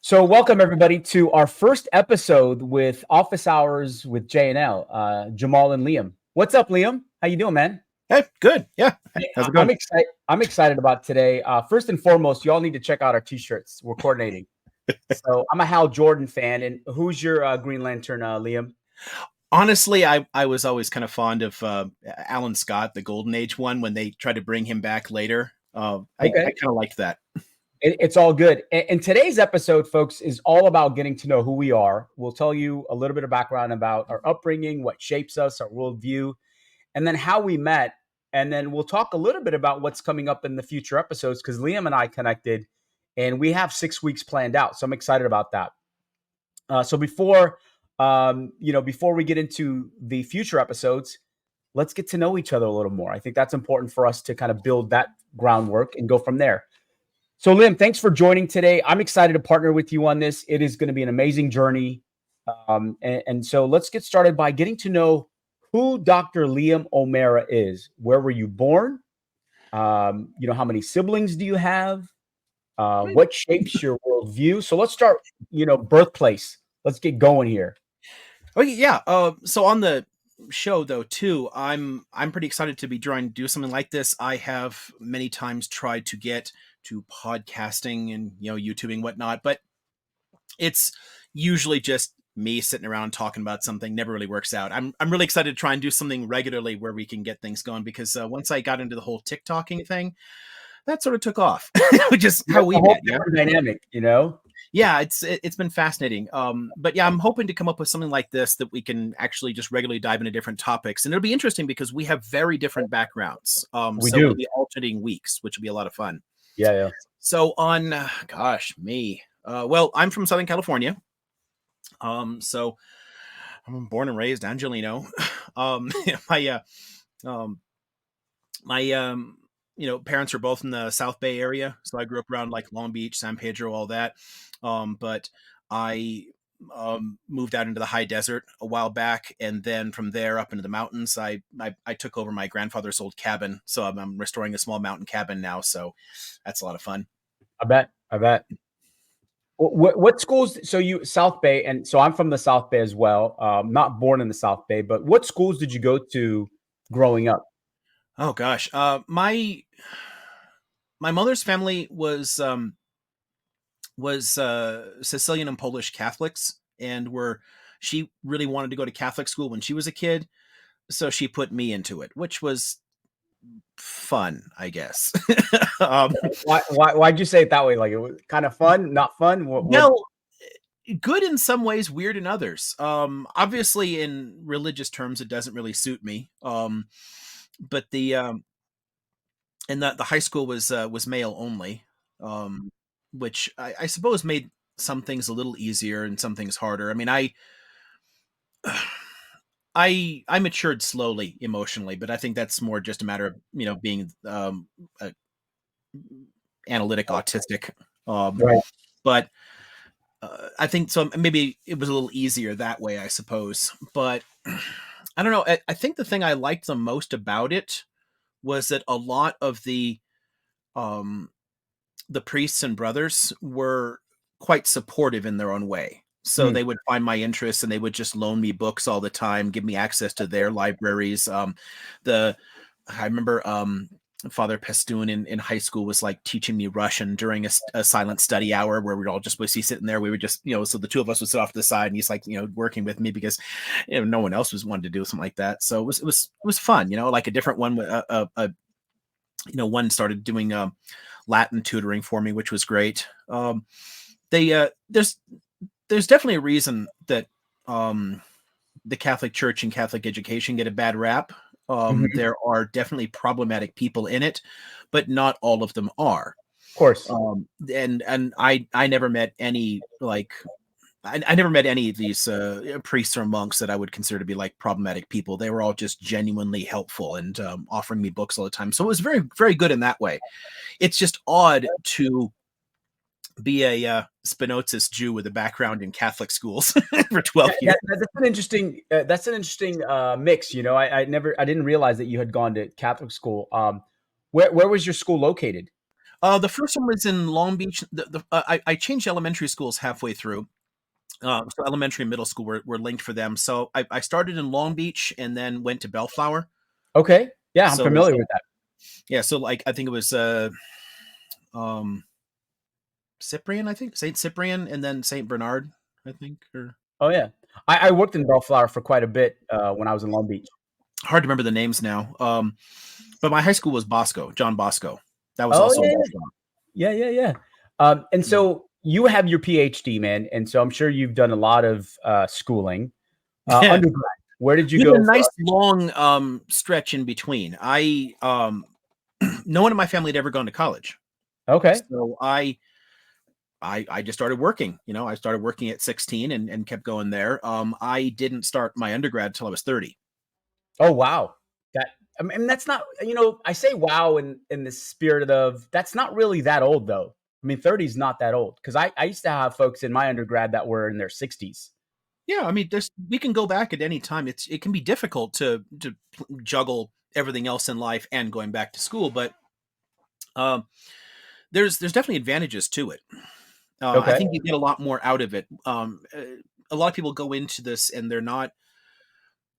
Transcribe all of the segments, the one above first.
So, welcome everybody to our first episode with Office Hours with J&L, Jamal and Liam. What's up, Liam? How you doing, man? Hey, good. Yeah. Hey, How's it I'm going? excited. I'm excited about today. First and foremost, you all need to check out our T-shirts. We're coordinating. So, I'm a Hal Jordan fan, and who's your Green Lantern, Liam? Honestly, I was always kind of fond of Alan Scott, the Golden Age one, when they tried to bring him back later. I Okay. kind of liked that. It's all good. And today's episode, folks, is all about getting to know who we are. We'll tell you a little bit of background about our upbringing, what shapes us, our worldview, and then how we met. And then we'll talk a little bit about what's coming up in the future episodes because Liam and I connected and we have 6 weeks planned out. So I'm excited about that. So before we get into the future episodes, let's get to know each other a little more. I think that's important for us to kind of build that groundwork and go from there. So, Liam, thanks for joining today. I'm excited to partner with you on this. It is going to be an amazing journey. And so let's get started by getting to know who Dr. Liam O'Mara is. Where were you born? How many siblings do you have? What shapes your worldview? So let's start, birthplace. Let's get going here. Oh yeah. So on the show though too, I'm pretty excited to be trying to do something like this. I have many times tried to get to podcasting and YouTubing whatnot, but it's usually just me sitting around talking about something. Never really works out. I'm really excited to try and do something regularly where we can get things going because once I got into the whole TikToking thing, that sort of took off, which is how we met. Yeah, dynamic, yeah, it's been fascinating. But yeah, I'm hoping to come up with something like this that we can actually just regularly dive into different topics, and it'll be interesting because we have very different backgrounds. We so do. We'll be alternating weeks, which will be a lot of fun. Yeah. So on, me. Well, I'm from Southern California. So I'm born and raised Angelino. My parents are both in the South Bay area, so I grew up around like Long Beach, San Pedro, all that. But I moved out into the high desert a while back, and then from there up into the mountains. I took over my grandfather's old cabin, so I'm restoring a small mountain cabin now. So that's a lot of fun. I bet. What schools? So you South Bay, and so I'm from the South Bay as well. Not born in the South Bay, but what schools did you go to growing up? Oh gosh, my mother's family was Sicilian and Polish Catholics, and she really wanted to go to Catholic school when she was a kid, so she put me into it, which was fun, I guess. Why'd you say it that way? Like it was kind of fun, not fun? Well, good in some ways, weird in others. Obviously, in religious terms, it doesn't really suit me. But the high school was male only, which I suppose made some things a little easier and some things harder. I mean, I matured slowly emotionally, but I think that's more just a matter of being analytic autistic. Right. But I think so. Maybe it was a little easier that way, I suppose. But I don't know. I think the thing I liked the most about it was that a lot of the priests and brothers were quite supportive in their own way. So they would find my interests and they would just loan me books all the time, give me access to their libraries. I remember Father Pestun in high school was like teaching me Russian during a silent study hour where we'd all just be sitting there. We would just, so the two of us would sit off to the side and he's like, working with me because no one else was wanting to do something like that. So it was fun, like a different one. One started doing Latin tutoring for me, which was great. There's definitely a reason that the Catholic Church and Catholic education get a bad rap. There are definitely problematic people in it, but not all of them are. Of course. And I never met any I never met any of these priests or monks that I would consider to be like problematic people. They were all just genuinely helpful and offering me books all the time. So it was very, very good in that way. It's just odd to be a Spinozist Jew with a background in Catholic schools for 12 years. That's an interesting mix. I didn't realize that you had gone to Catholic school. Where was your school located? The first one was in Long Beach. I changed elementary schools halfway through. So elementary and middle school were linked for them. So I started in Long Beach and then went to Bellflower. Okay. Yeah, I'm So familiar with that. yeah, so like I think it was um Cyprian, I think Saint Cyprian, and then Saint Bernard, I think. Or Oh yeah. I worked in Bellflower for quite a bit when I was in Long Beach. hard to remember the names now. But my high school was Bosco, John Bosco. That was Oh also in yeah, Bellflower. yeah. And so you have your PhD, man, and so I'm sure you've done a lot of schooling. Yeah. Undergrad. Where did you We had go a for? nice long stretch in between. I no one in my family had ever gone to college. Okay. So I just started working. I started working at 16 and kept going there. I didn't start my undergrad till I was 30. Oh wow. That I mean that's not I say wow in the spirit of that's not really that old though. I mean 30 is not that old because I used to have folks in my undergrad that were in their 60s. Yeah, I mean, we can go back at any time. It can be difficult to juggle everything else in life and going back to school, but um, there's definitely advantages to it. I Okay. think you get a lot more out of it. A lot of people go into this and they're not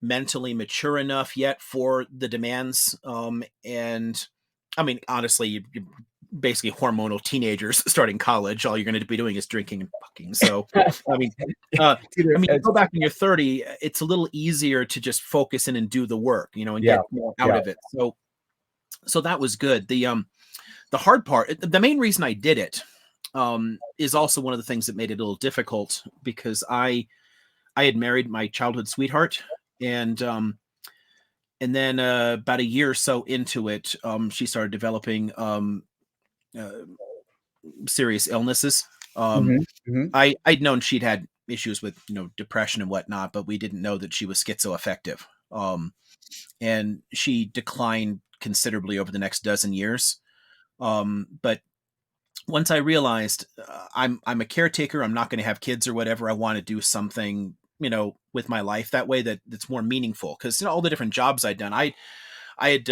mentally mature enough yet for the demands. And I mean, honestly, you basically hormonal teenagers starting college. All you're going to be doing is drinking and fucking. So, I mean, It's either you go back when you're 30, it's a little easier to just focus in and do the work, and yeah. get more out Yeah. of it. So that was good. The hard part, the main reason I did it, is also one of the things that made it a little difficult because I had married my childhood sweetheart, and then about a year or so into it, she started developing uh, serious illnesses. Um, Mhm. Mhm. I'd known she'd had issues with depression and whatnot, but we didn't know that she was schizoaffective. And she declined considerably over the next dozen years. But once I realized I'm a caretaker, I'm not going to have kids or whatever. I want to do something with my life that way that's more meaningful because all the different jobs I'd done, I had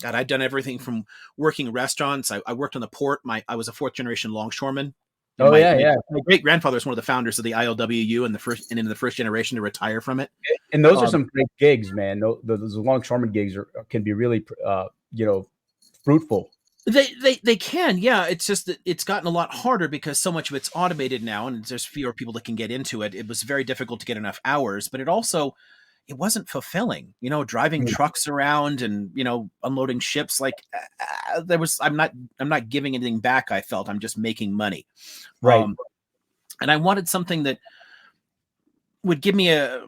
God, I'd done everything from working restaurants. I worked on the port. I was a fourth generation longshoreman. Oh yeah, yeah. My great grandfather was one of the founders of the ILWU and in the first generation to retire from it. And those are Um, some great gigs, man. Those longshoreman gigs can be really fruitful. they can, yeah. It's just that it's gotten a lot harder because so much of it's automated now, and there's fewer people that can get into it. It was very difficult to get enough hours, but it wasn't fulfilling. Driving Mm. trucks around and unloading ships. Like I'm not giving anything back. I felt I'm just making money, Right. and I wanted something that would give me a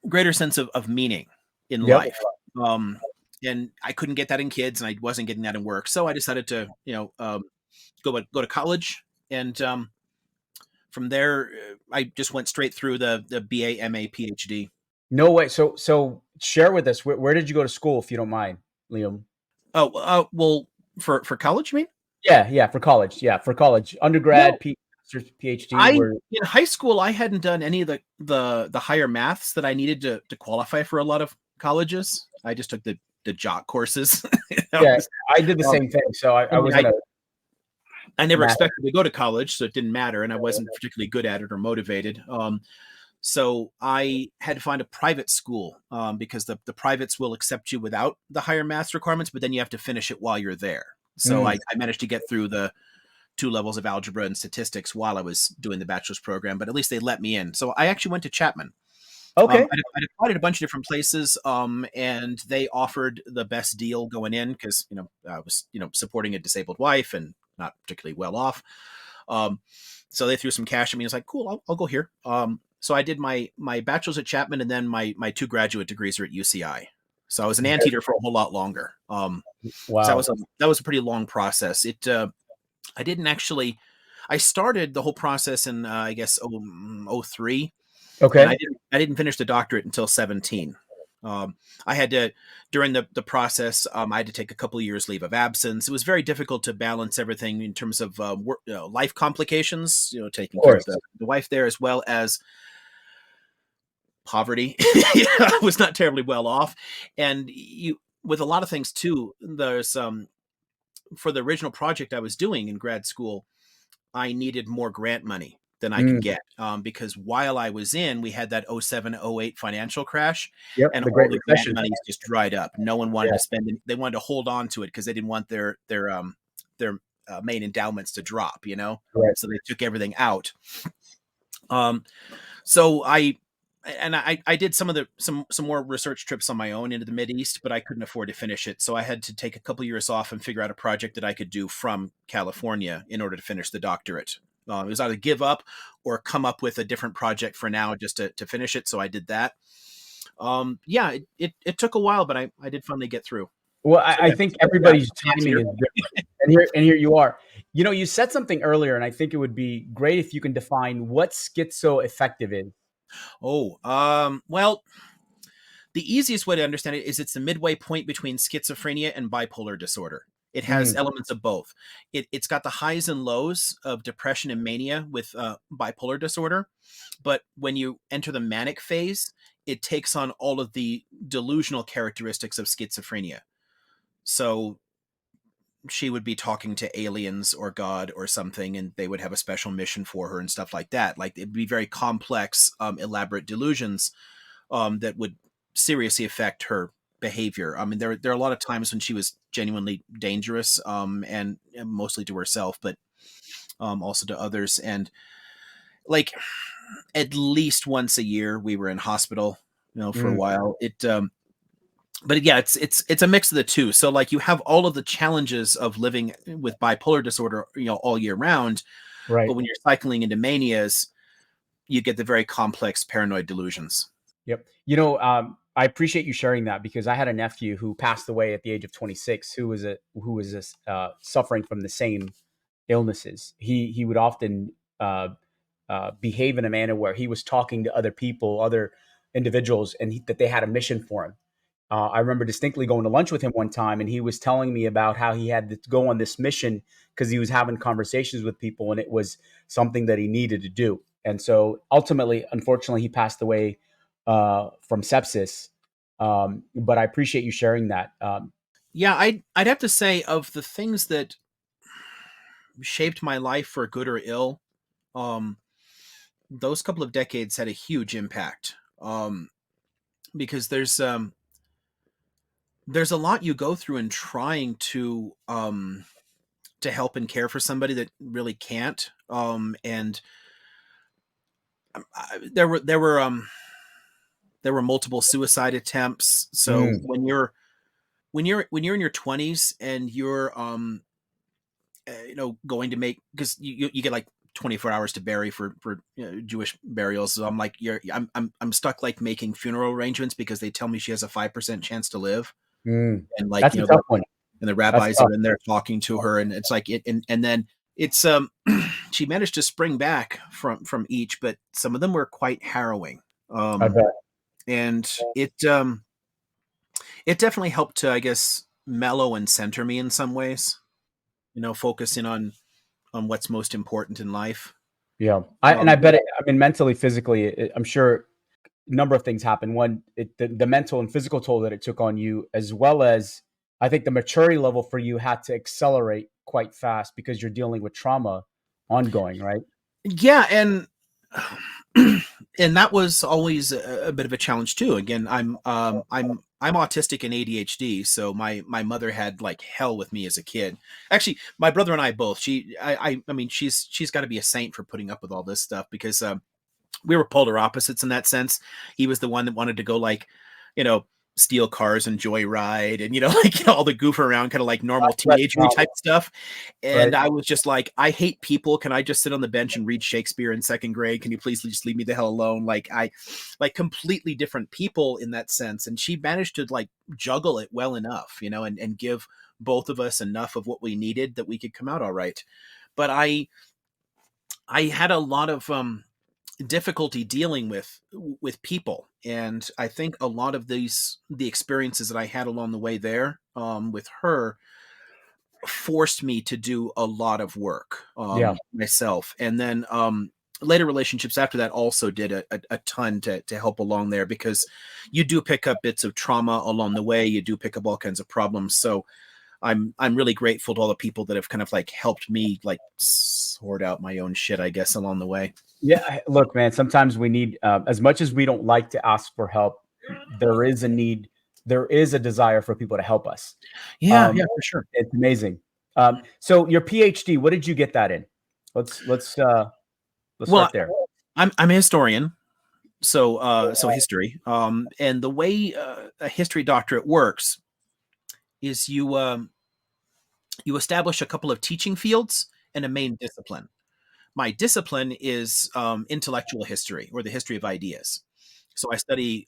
greater sense of meaning in Yep. life. Um, and I couldn't get that in kids, and I wasn't getting that in work. So I decided to, go to college, and from there, I just went straight through the BA, MA, PhD. No way. So share with us where did you go to school, if you don't mind, Liam? Oh, well, for college, you mean? Yeah, yeah, for college. Yeah, for college, undergrad, Well, master's, PhD. Where in high school, I hadn't done any of the higher maths that I needed to qualify for a lot of colleges. I just took the jock courses. yeah, Was, I did the um, same thing. So I I mean, wasn't a I never math. expected to go to college, so it didn't matter, and I wasn't particularly good at it or motivated. So I had to find a private school because the privates will accept you without the higher maths requirements, but then you have to finish it while you're there. So Mm, I managed to get through the two levels of algebra and statistics while I was doing the bachelor's program, but at least they let me in. So I actually went to Chapman. okay. I'd applied at a bunch of different places, and they offered the best deal going in because I was supporting a disabled wife and not particularly well off. Um, so they threw some cash at me. I was like, cool, I'll go here. So I did my bachelor's at Chapman, and then my two graduate degrees are at UCI. So I was an anteater for a whole lot longer. So Wow. that was a pretty long process. I didn't actually. I started the whole process in I guess 03, and Okay. I didn't finish the doctorate until 17. I had to during the process. I had to take a couple of years leave of absence. It was very difficult to balance everything in terms of life complications. Taking Of care of course. the wife there as well as poverty. I was not terribly well off, and you with a lot of things too. There's for the original project I was doing in grad school, I needed more grant money than I could get, because while I was in, we had that 07, 08 financial crash, Yep. and The all Great the grant Recession. monies just dried up. No one wanted Yeah. to spend it. They wanted to hold on to it because they didn't want their main endowments to drop, Right. so they took everything out. So I did some more research trips on my own into the Mideast, but I couldn't afford to finish it. So I had to take a couple years off and figure out a project that I could do from California in order to finish the doctorate. It was either give up or come up with a different project for now just to finish it. So I did that. Yeah, it took a while, but I did finally get through. Well, So I yeah, think so yeah, everybody's timing is different. And here you are. You said something earlier, and I think it would be great if you can define what schizoaffective is. Well, the easiest way to understand it is it's the midway point between schizophrenia and bipolar disorder. It has Mm, elements of both. It's got the highs and lows of depression and mania with bipolar disorder, but when you enter the manic phase, it takes on all of the delusional characteristics of schizophrenia. So she would be talking to aliens or God or something, and they would have a special mission for her and stuff like that. Like it'd be very complex, elaborate delusions that would seriously affect her behavior. I mean, there are a lot of times when she was genuinely dangerous, and mostly to herself, but also to others. And like at least once a year, we were in hospital, for a mm, while. But yeah, it's a mix of the two. So like you have all of the challenges of living with bipolar disorder, all year round. But right. when you're cycling into manias, you get the very complex paranoid delusions. Yep. I appreciate you sharing that because I had a nephew who passed away at the age of 26 who was suffering from the same illnesses. He would often behave in a manner where he was talking to other people, other individuals, and that they had a mission for him. I remember distinctly going to lunch with him one time, and he was telling me about how he had to go on this mission because he was having conversations with people, and it was something that he needed to do. And so, ultimately, unfortunately, he passed away from sepsis. But I appreciate you sharing that. Yeah, I'd have to say of the things that shaped my life for good or ill, um, those couple of decades had a huge impact. Because there's a lot you go through in trying to help and care for somebody that really can't. And there were multiple suicide attempts. So Mm, when you're in your 20s and you're going to make, because you get like 24 hours to bury for Jewish burials. So I'm like, I'm stuck like making funeral arrangements because they tell me she has a 5% chance to live, mm. and like That's a tough one. and the That's rabbis tough. are in there talking to her, and it's like and then it's she managed to spring back from each, but some of them were quite harrowing. I um bet. and it definitely helped to, I guess, mellow and center me in some ways, focusing on what's most important in life. Yeah. I um bet I mean, mentally, physically, I'm sure a number of things happen. One, the mental and physical toll that it took on you, as well as I think the maturity level for you had to accelerate quite fast because you're dealing with trauma ongoing, right? yeah, and and that was always a bit of a challenge too. Again, I'm autistic and ADHD, so my mother had like hell with me as a kid. Actually, my brother and I both. I mean, she's got to be a saint for putting up with all this stuff, because we were polar opposites in that sense. He was the one that wanted to go like, you know, steal cars and joyride and, like, all the goof around kind of like normal Less teenagery trauma, type stuff. And right? I was just like, I hate people. Can I just sit on the bench and read Shakespeare in second grade? Can you please just leave me the hell alone? Like like completely different people in that sense. And she managed to like juggle it well enough, and give both of us enough of what we needed that we could come out all right. But I had a lot of difficulty dealing with people, and I think a lot of the experiences that I had along the way there, with her, forced me to do a lot of work Yeah, myself. And then later relationships after that also did a ton to help along there, because you do pick up bits of trauma along the way, you do pick up all kinds of problems. So I'm really grateful to all the people that have kind of like helped me like sort out my own shit, I guess, along the way. Yeah, look, man, sometimes we need, as much as we don't like to ask for help, there is a need, there is a desire for people to help us. Yeah, Um, yeah, for sure. it's amazing. So your PhD, what did you get that in? Let's Well, start there. I'm a historian, so history. And the way a history doctorate works is you establish a couple of teaching fields and a main discipline. My discipline is intellectual history, or the history of ideas. So I study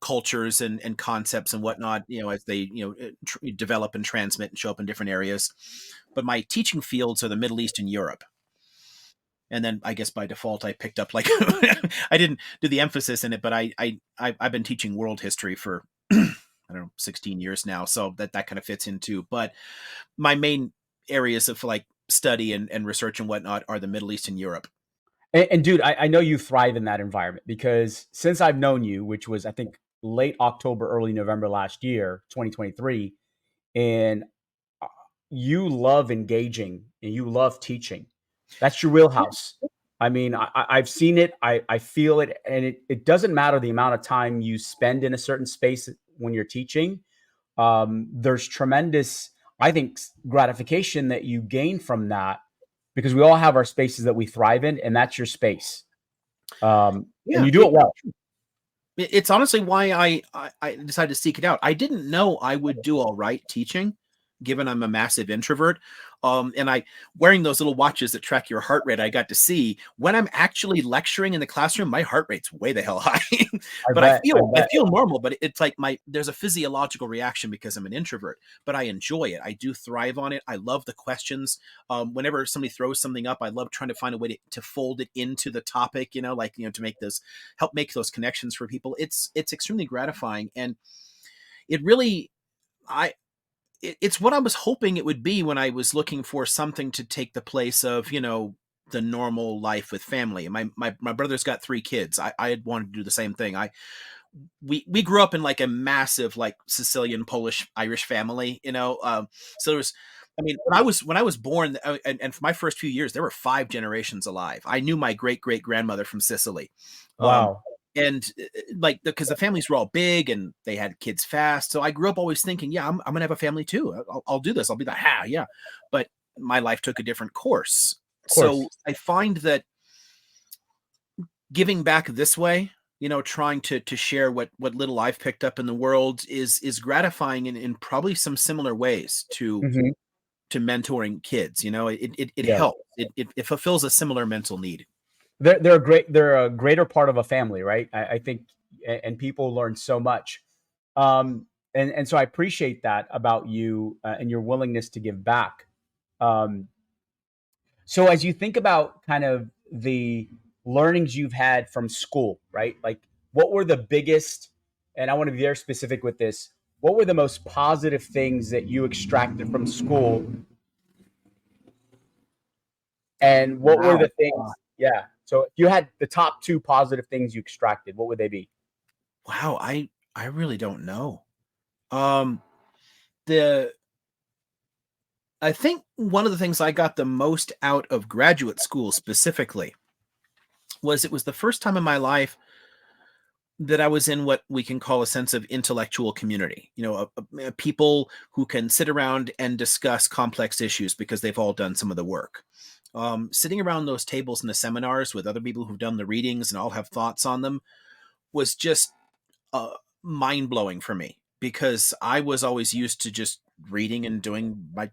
cultures and concepts and whatnot, as they develop and transmit and show up in different areas. But my teaching fields are the Middle East and Europe. And then I guess by default I picked up like I didn't do the emphasis in it, but I've been teaching world history for I don't know 16 years now, so that kind of fits into. But my main areas of like study and research and whatnot are the Middle East and Europe. And dude, I know you thrive in that environment because since I've known you, which was I think late October, early November last year, 2023, and uh, you love engaging and you love teaching. That's your wheelhouse. I mean, I've seen it, I feel it, and it doesn't matter the amount of time you spend in a certain space when you're teaching. There's tremendous, I think, gratification that you gain from that because we all have our spaces that we thrive in, and that's your space. And Yeah, you do it well. it's honestly why I decided to seek it out. I didn't know I would do all right teaching, given I'm a massive introvert. And I wearing those little watches that track your heart rate, I got to see when I'm actually lecturing in the classroom, my heart rate's way the hell high. I But bet. I I bet. feel normal, but it's like there's a physiological reaction because I'm an introvert, but I enjoy it. I do thrive on it. I love the questions. Whenever somebody throws something up, I love trying to find a way to fold it into the topic, to make those help make those connections for people. It's extremely gratifying. And it really, I, it's what I was hoping it would be when I was looking for something to take the place of, the normal life with family. My brother's got 3 kids. I had wanted to do the same thing. We grew up in like a massive like Sicilian, Polish, Irish family, so there was, I mean, when I was born, and for my first few years, there were 5 generations alive. I knew my great great grandmother from Sicily. Um, Wow. and like because the families were all big and they had kids fast, so I grew up always thinking, yeah, I'm gonna have a family too. I'll do this. I'll be like, yeah. But my life took a different course. Of So course. I find that giving back this way, trying to share what little I've picked up in the world is gratifying in probably some similar ways Mhm. to mentoring kids. It Yeah. helps. It fulfills a similar mental need. They're a greater part of a family, right? I think, and people learn so much. And so I appreciate that about you, and your willingness to give back. Um, so as you think about kind of the learnings you've had from school, right? Like what were the biggest, and I want to be very specific with this, what were the most positive things that you extracted from school, and what were Wow. the things, yeah. So if you had the top two positive things you extracted, what would they be? Wow. I really don't know. Um, the I think one of the things I got the most out of graduate school specifically was it was the first time in my life that I was in what we can call a sense of intellectual community. People who can sit around and discuss complex issues because they've all done some of the work. Sitting around those tables in the seminars with other people who've done the readings and all have thoughts on them was just mind blowing for me because I was always used to just reading and doing my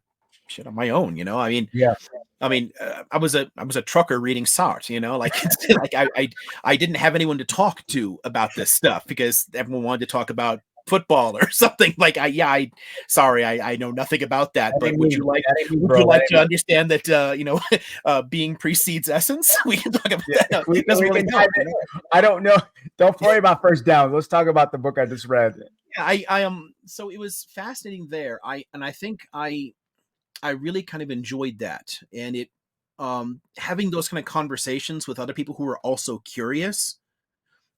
shit on my own. Yeah. I was a trucker reading Sartre, like it's like I didn't have anyone to talk to about this stuff because everyone wanted to talk about football or something. Like sorry, I know nothing about that, That but ain't me. That ain't me, would you bro. That like ain't to me. understand that being precedes essence? We can talk about Yeah, that. No, we it doesn't we really can dive help, in. I don't know. Don't worry about first down. Let's talk about the book I just read. Yeah, I so it was fascinating there. I think I really kind of enjoyed that. And it having those kind of conversations with other people who are also curious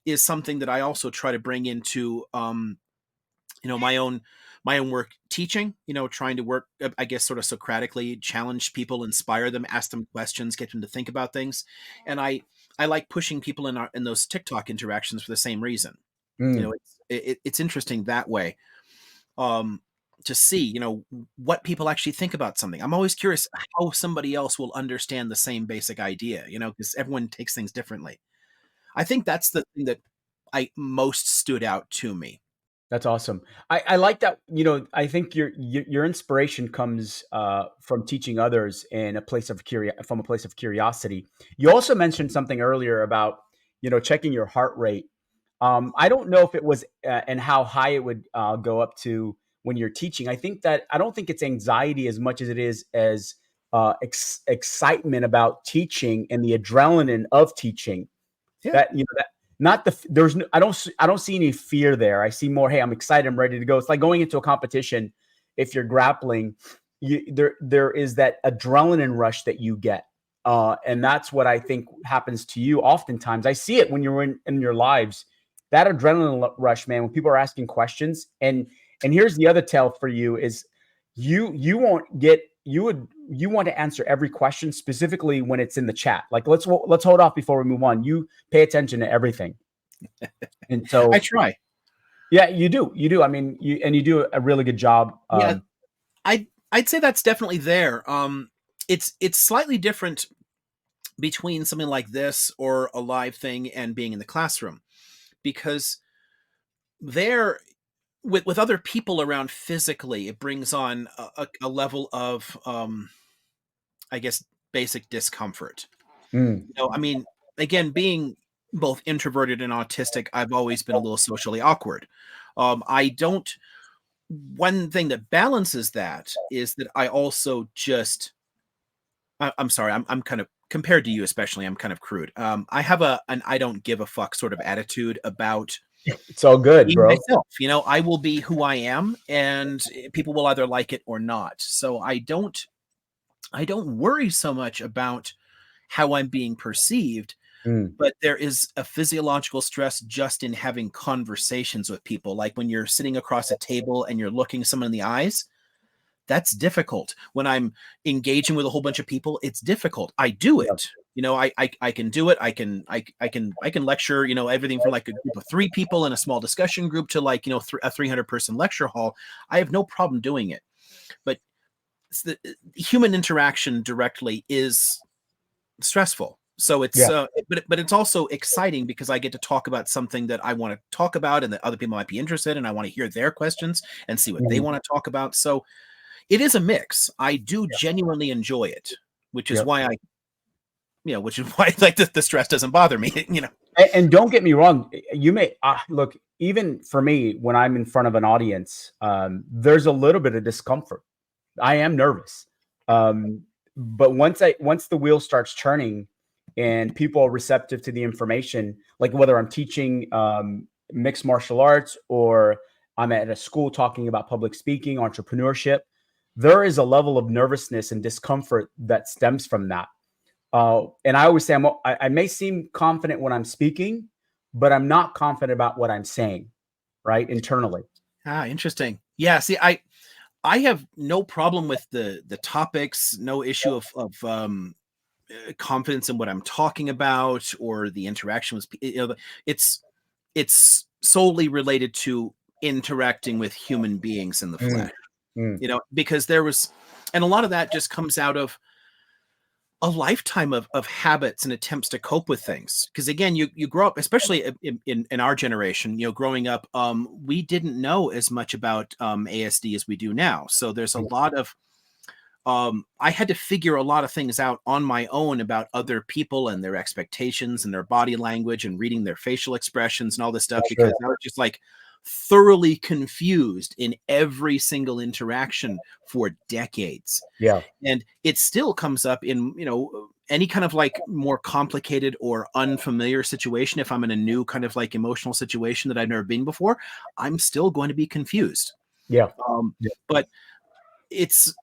is something that I also try to bring into my own my own work teaching, trying to work, I guess, sort of Socratically, challenge people, inspire them, ask them questions, get them to think about things. And I like pushing people in those TikTok interactions for the same reason. Mm, It's interesting that way, um, to see, what people actually think about something. I'm always curious how somebody else will understand the same basic idea, because everyone takes things differently. I think that's the thing that I most stood out to me. that's awesome. I like that. I think your inspiration comes from teaching others in a place of from a place of curiosity. You also mentioned something earlier about checking your heart rate. I don't know if it was and how high it would go up to when you're teaching. I don't think it's anxiety as much as it is as excitement about teaching and the adrenaline of teaching. Yeah. That not the there's no, I don't see any fear there. I see more, hey, I'm excited, I'm ready to go. It's like going into a competition. If you're grappling, there is that adrenaline rush that you get. And that's what I think happens to you oftentimes. I see it when you're in your lives, that adrenaline rush, man, when people are asking questions. And here's the other tell for you is you won't get you want to answer every question, specifically when it's in the chat. Like let's hold off before we move on. You pay attention to everything. And I so try. yeah, you do. I mean, you do a really good job. Yeah, I'd say that's definitely there. It's slightly different between something like this or a live thing and being in the classroom, because there, with other people around physically, it brings on a level of, I guess, basic discomfort. Mm, I mean, again, being both introverted and autistic, I've always been a little socially awkward. I don't. One thing that balances that is that I also just. I'm sorry. I'm kind of, compared to you, especially. I'm kind of crude. I have an I don't give a fuck sort of attitude about it's all good, being bro. myself. I will be who I am, and people will either like it or not. So I don't worry so much about how I'm being perceived, Mm, but there is a physiological stress just in having conversations with people. Like when you're sitting across a table and you're looking someone in the eyes, that's difficult. When I'm engaging with a whole bunch of people, it's difficult. I do yeah. it. I can do it. I can lecture, everything from like a group of 3 people in a small discussion group to like, a 300-person lecture hall. I have no problem doing it. But the human interaction directly is stressful. So it's Yeah. but it's also exciting because I get to talk about something that I want to talk about and that other people might be interested in, and I want to hear their questions and see what they Mhm. want to talk about. So it is a mix. I do genuinely enjoy it, which is Yep. why like the stress doesn't bother me. And don't get me wrong, you may look, even for me when I'm in front of an audience, there's a little bit of discomfort. I am nervous. But once the wheel starts turning and people are receptive to the information, like whether I'm teaching mixed martial arts or I'm at a school talking about public speaking, entrepreneurship, there is a level of nervousness and discomfort that stems from that. And I always say I may seem confident when I'm speaking, but I'm not confident about what I'm saying, right? Internally. Interesting. Yeah, see, I have no problem with the topics, no issue of confidence in what I'm talking about or the interaction with it's solely related to interacting with human beings in the Mm, flesh. mm, Because there was, and a lot of that just comes out of a lifetime of habits and attempts to cope with things. Because again, you grow up, especially in our generation, growing up, we didn't know as much about ASD as we do now. So there's a mm, lot of I had to figure a lot of things out on my own about other people and their expectations and their body language and reading their facial expressions and all this stuff, sure. because I was just like thoroughly confused in every single interaction for decades. Yeah. And it still comes up in, any kind of like more complicated or unfamiliar situation. If I'm in a new kind of like emotional situation that I've never been before, I'm still going to be confused. Yeah. Um, Yeah. but it's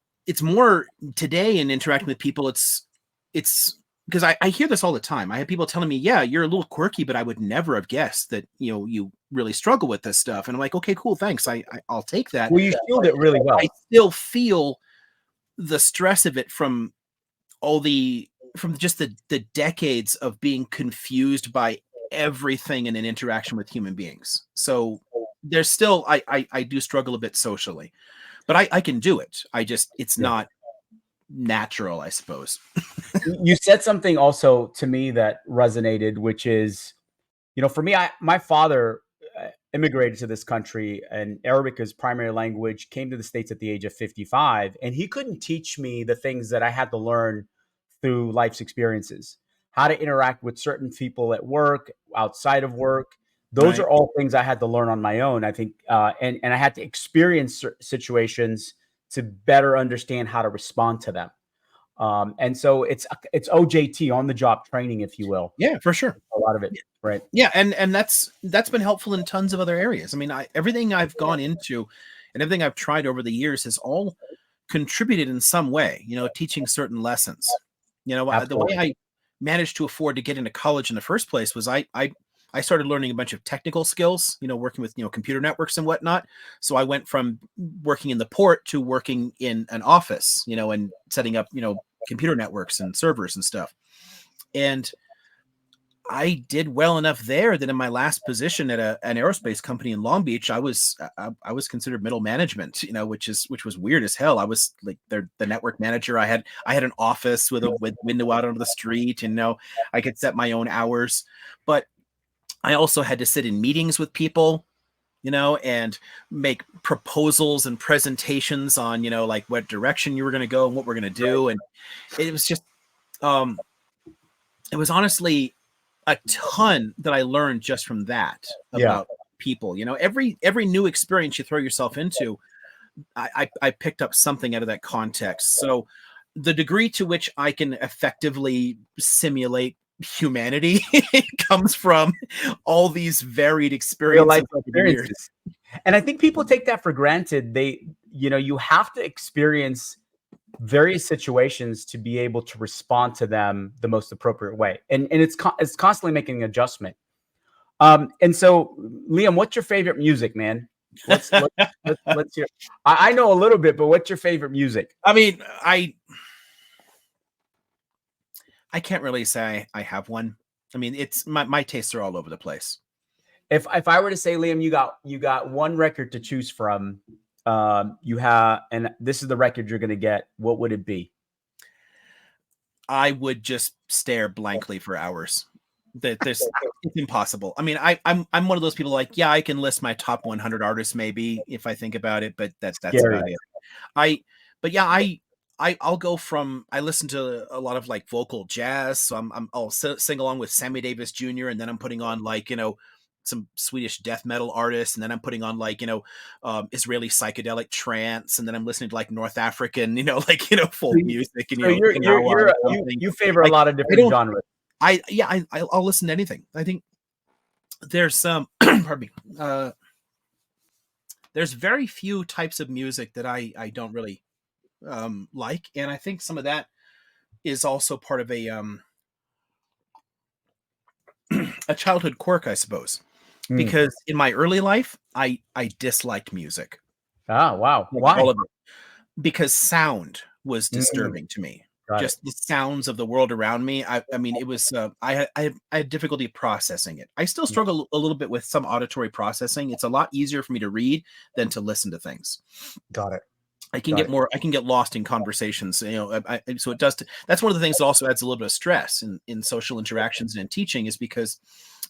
more today in interacting with people. It's because I hear this all the time. I have people telling me, yeah, you're a little quirky, but I would never have guessed that, you really struggle with this stuff. And I'm like, okay, cool. Thanks. I'll take that. Well, you shield it really well. I still feel the stress of it from just the decades of being confused by everything in an interaction with human beings. So there's still, I do struggle a bit socially, but I can do it. It's not natural, I suppose. You said something also to me that resonated, which is, for me, my father immigrated to this country, and Arabic is primary language, came to the States at the age of 55, and he couldn't teach me the things that I had to learn through life's experiences, how to interact with certain people at work, outside of work. Those Right. are all things I had to learn on my own, I think, and I had to experience situations to better understand how to respond to them. And so it's OJT, on the job training, if you will. Yeah, for sure. A lot of it, right? Yeah, and that's been helpful in tons of other areas. I mean, everything I've gone into and everything I've tried over the years has all contributed in some way, teaching certain lessons. The way Absolutely. I managed to afford to get into college in the first place was I started learning a bunch of technical skills, working with, computer networks and whatnot. So I went from working in the port to working in an office, and setting up, computer networks and servers and stuff. And I did well enough there that in my last position at an aerospace company in Long Beach, I was considered middle management, which was weird as hell. I was like the network manager. I had an office with window out onto the street, and I could set my own hours, but I also had to sit in meetings with people, and make proposals and presentations on, like what direction you were going to go and what we're going to do. And it was just, it was honestly a ton that I learned just from that about people. Every new experience you throw yourself into, I picked up something out of that context. So the degree to which I can effectively simulate humanity comes from all these varied Real life experiences. experiences. And I think people take that for granted. You have to experience various situations to be able to respond to them the most appropriate way. And it's constantly making an adjustment. And so, Liam, what's your favorite music, man? Let's hear. I know a little bit, but what's your favorite music? I mean, I can't really say I have one. I mean, it's my tastes are all over the place. If I were to say, Liam, you got one record to choose from, and this is the record you're going to get, what would it be? I would just stare blankly for hours. It's impossible. I mean, I'm one of those people like, yeah, I can list my top 100 artists maybe if I think about it, but that's about it. I'll go from, I listen to a lot of like vocal jazz, so I'll sing along with Sammy Davis Jr., and then I'm putting on like, some Swedish death metal artists, and then I'm putting on like, Israeli psychedelic trance, and then I'm listening to like North African, folk music. And you favor a lot of different genres. I'll listen to anything. I think there's some pardon me. There's very few types of music that I don't really like, and I think some of that is also part of a childhood quirk, I suppose. Because in my early life, I disliked music. Ah, wow. Why? All of it. Because sound was disturbing to me. Just the sounds of the world around me. I mean, it was, I had difficulty processing it. I still struggle a little bit with some auditory processing. It's a lot easier for me to read than to listen to things. Got it. I can get lost in conversations, so it does. That's one of the things that also adds a little bit of stress in social interactions and in teaching, is because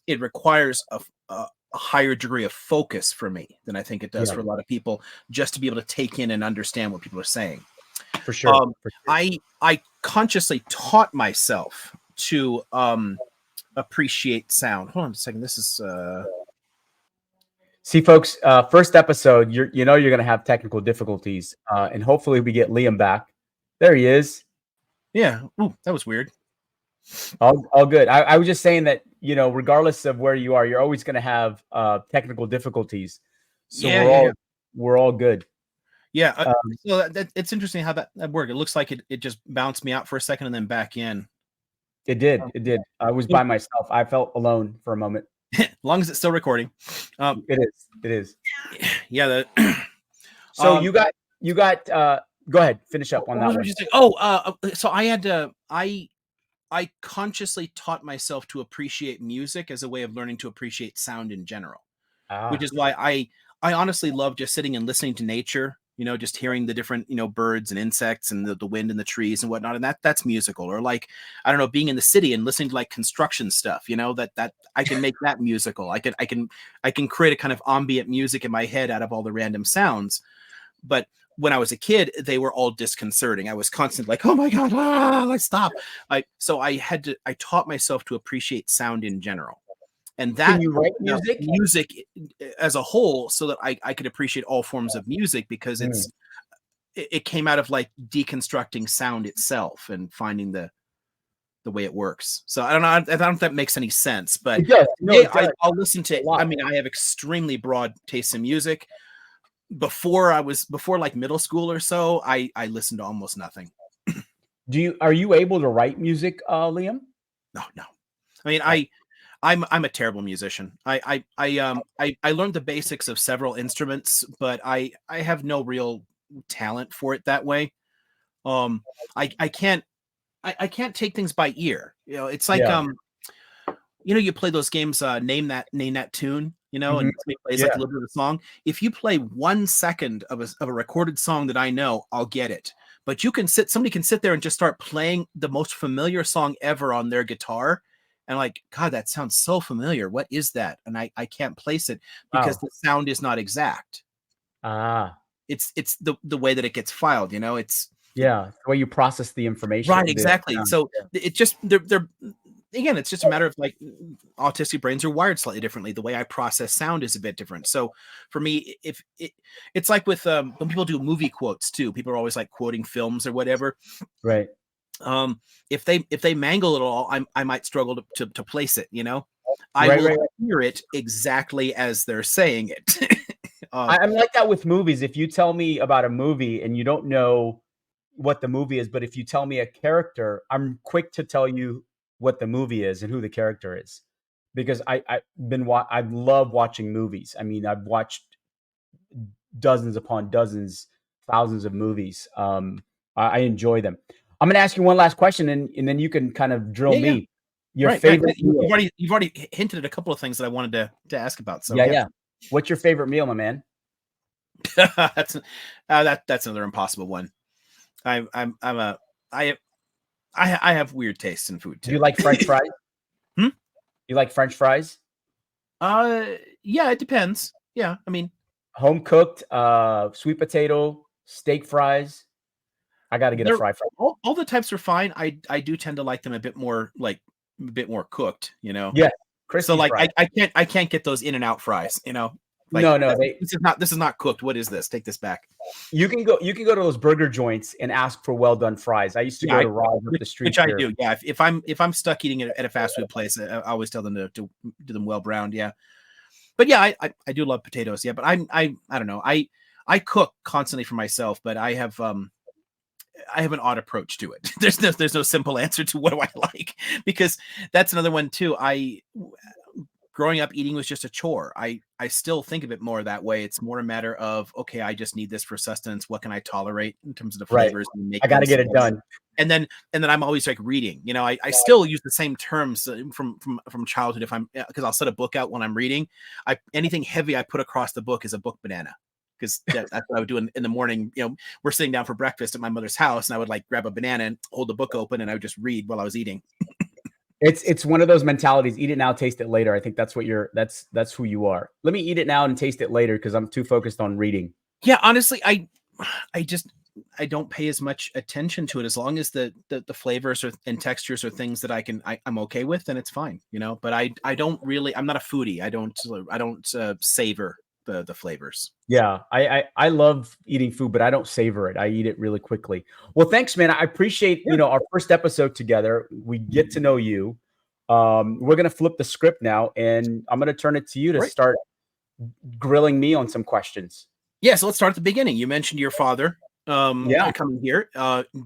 it requires a higher degree of focus for me than I think it does for a lot of people, just to be able to take in and understand what people are saying. For sure. I consciously taught myself to appreciate sound. Hold on a second. This is see, folks, first episode, you're going to have technical difficulties, and hopefully we get Liam back. There he is. Yeah. Ooh, that was weird. All good. I was just saying that, regardless of where you are, you're always going to have technical difficulties. So we're all good. Yeah. So it's interesting how that worked. It looks like it just bounced me out for a second and then back in. It did. It did. I was by myself. I felt alone for a moment. As long as it's still recording. It is. It is. Yeah. So you got go ahead, finish up on that one. So I had to I consciously taught myself to appreciate music as a way of learning to appreciate sound in general, which is why I honestly love just sitting and listening to nature, just hearing the different, birds and insects and the wind in the trees and whatnot. And that's musical. Or like, I don't know, being in the city and listening to like construction stuff, that I can make that musical. I can create a kind of ambient music in my head out of all the random sounds. But when I was a kid, they were all disconcerting. I was constantly like, oh my God, let's stop. So I taught myself to appreciate sound in general. And that Can you write music as a whole so that I could appreciate all forms of music, because it came out of like deconstructing sound itself and finding the way it works. So I don't know if that makes any sense, but I'll listen to, I have extremely broad tastes in music. Before like middle school or so, I listened to almost nothing. Are you able to write music, Liam? No. I mean, I'm a terrible musician. I learned the basics of several instruments, but I have no real talent for it that way. I can't take things by ear. It's like you play those games, name that tune, and somebody plays like a little bit of a song. If you play 1 second of a recorded song that I know, I'll get it. But somebody can sit there and just start playing the most familiar song ever on their guitar. And like, God, that sounds so familiar. What is that? And I can't place it because the sound is not exact. It's the way that it gets filed, it's the way you process the information. Right, exactly. So it just they're again, it's just a matter of like autistic brains are wired slightly differently. The way I process sound is a bit different. So for me, it's like with when people do movie quotes too, people are always like quoting films or whatever. Right. If they mangle it all, I might struggle to place it. I will hear it exactly as they're saying it. I'm like that with movies. If you tell me about a movie and you don't know what the movie is, but if you tell me a character, I'm quick to tell you what the movie is and who the character is, because I love watching movies. I mean, I've watched dozens upon dozens, thousands of movies. I enjoy them. I'm going to ask you one last question, and then you can kind of drill me. Your favorite meal. You've already hinted at a couple of things that I wanted to ask about. So yeah. What's your favorite meal, my man? That's another impossible one. I have weird tastes in food too. Do you like French fries? You like French fries? Yeah, it depends. Yeah, I mean, home cooked, sweet potato, steak fries. I got to get a fry fry. All the types are fine. I do tend to like them a bit more cooked. Yeah, crispy. So like I can't get those In-N-Out fries. Like, no, this is not cooked. What is this? Take this back. You can go to those burger joints and ask for well done fries. I used to go to Raw up the street, which I do. Yeah, if I'm stuck eating at a fast food place, I always tell them to do them well browned. Yeah, but yeah, I do love potatoes. Yeah, but I don't know. I cook constantly for myself, but I have an odd approach to it. There's no simple answer to what do I like, because that's another one too. Growing up, eating was just a chore. I still think of it more that way. It's more a matter of, okay, I just need this for sustenance. What can I tolerate in terms of the flavors? I got to get it done. And then I'm always like reading. I still use the same terms from childhood. Because I'll set a book out when I'm reading. Anything heavy I put across the book is a book banana. Because that's what I would do in the morning. We're sitting down for breakfast at my mother's house, and I would like grab a banana and hold the book open, and I would just read while I was eating. It's one of those mentalities. Eat it now, taste it later. I think that's what that's who you are. Let me eat it now and taste it later because I'm too focused on reading. Yeah, honestly, I don't pay as much attention to it. As long as the flavors and textures are things that I'm okay with, then it's fine, But I don't really. I'm not a foodie. I don't savor the flavors. Yeah, I love eating food, but I don't savor it. I eat it really quickly. Well, thanks, man. I appreciate our first episode together. We get to know you. We're gonna flip the script now, and I'm gonna turn it to you to start grilling me on some questions. Yeah, so let's start at the beginning. You mentioned your father. Coming here.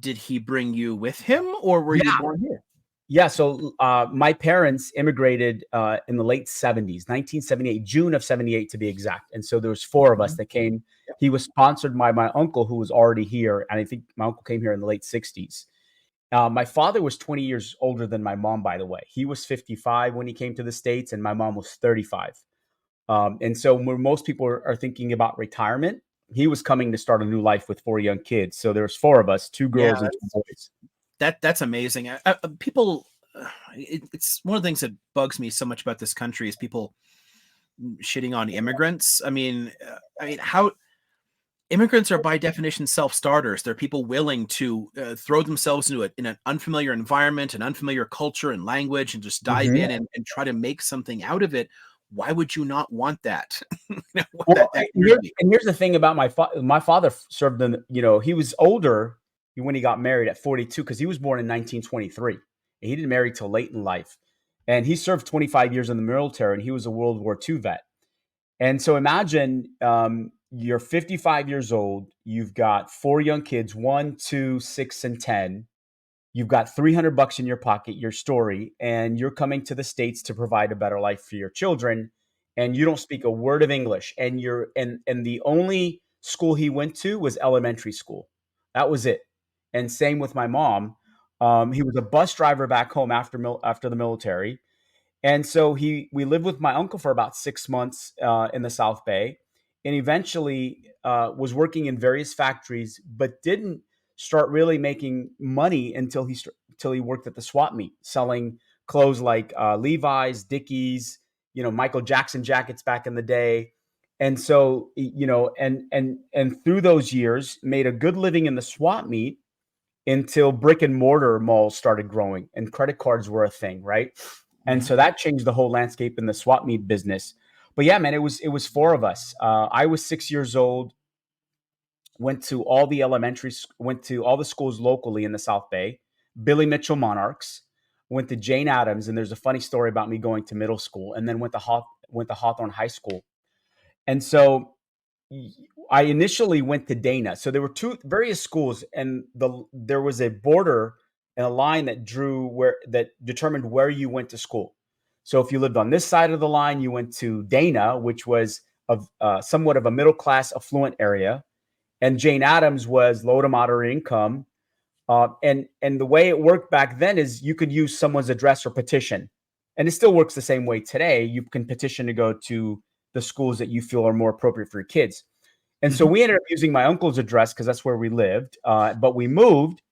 Did he bring you with him, or were you born here? Yeah, so my parents immigrated in the late 70s, 1978, June of 78 to be exact. And so there was four of us Mhm. that came. Yep. He was sponsored by my uncle who was already here. And I think my uncle came here in the late 60s. My father was 20 years older than my mom, by the way. He was 55 when he came to the States, and my mom was 35. And so when most people are thinking about retirement, he was coming to start a new life with four young kids. So there's four of us, two Yeah, girls and two boys. that's amazing. People, it's one of the things that bugs me so much about this country is people shitting on immigrants. I mean, how immigrants are by definition self-starters. They're people willing to throw themselves into in an unfamiliar environment, an unfamiliar culture and language, and just dive in Mhm. and try to make something out of it. Why would you not want that? Well, That and scares me. here's the thing about my father served in, he was older when he got married at 42 because he was born in 1923. And he didn't marry till late in life. And he served 25 years in the military and he was a World War II vet. And so imagine you're 55 years old, you've got four young kids, 1, 2, 6, and 10. You've got $300 in your pocket, your story, and you're coming to the States to provide a better life for your children. And you don't speak a word of English. And the only school he went to was elementary school. That was it. And same with my mom. He was a bus driver back home after the military. And so we lived with my uncle for about 6 months in the South Bay, and eventually was working in various factories, but didn't start really making money until he worked at the swap meet, selling clothes like Levi's, Dickies, Michael Jackson jackets back in the day. And so, and through those years, made a good living in the swap meet until brick and mortar malls started growing and credit cards were a thing, right? And Mhm. so that changed the whole landscape in the swap meet business. But yeah, man, it was four of us. I was 6 years old. Went to all the schools locally in the South Bay. Billy Mitchell Monarchs. Went to Jane Addams, and there's a funny story about me going to middle school, and then went to Hawthorne High School. And so I initially went to Dana. So there were two various schools, and there was a border and a line that determined where you went to school. So if you lived on this side of the line, you went to Dana, which was of somewhat of a middle class, affluent area, and Jane Addams was low to moderate income. And the way it worked back then is you could use someone's address or petition, and it still works the same way today. You can petition to go to the schools that you feel are more appropriate for your kids. And so Mhm. we ended up using my uncle's address because that's where we lived. But we moved,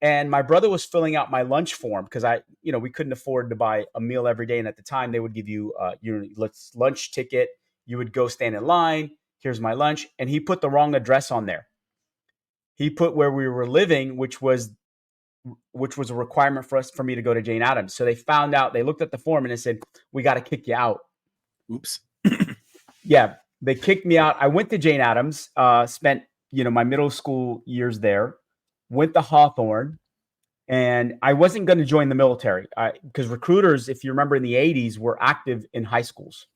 and my brother was filling out my lunch form because we couldn't afford to buy a meal every day. And at the time, they would give you your lunch ticket. You would go stand in line. Here's my lunch, and he put the wrong address on there. He put where we were living, which was a requirement for me to go to Jane Addams. So they found out. They looked at the form and they said, "We got to kick you out." Oops. Yeah, they kicked me out. I went to Jane Addams, spent my middle school years there, went to Hawthorne, and I wasn't going to join the military because recruiters, if you remember in the 80s, were active in high schools.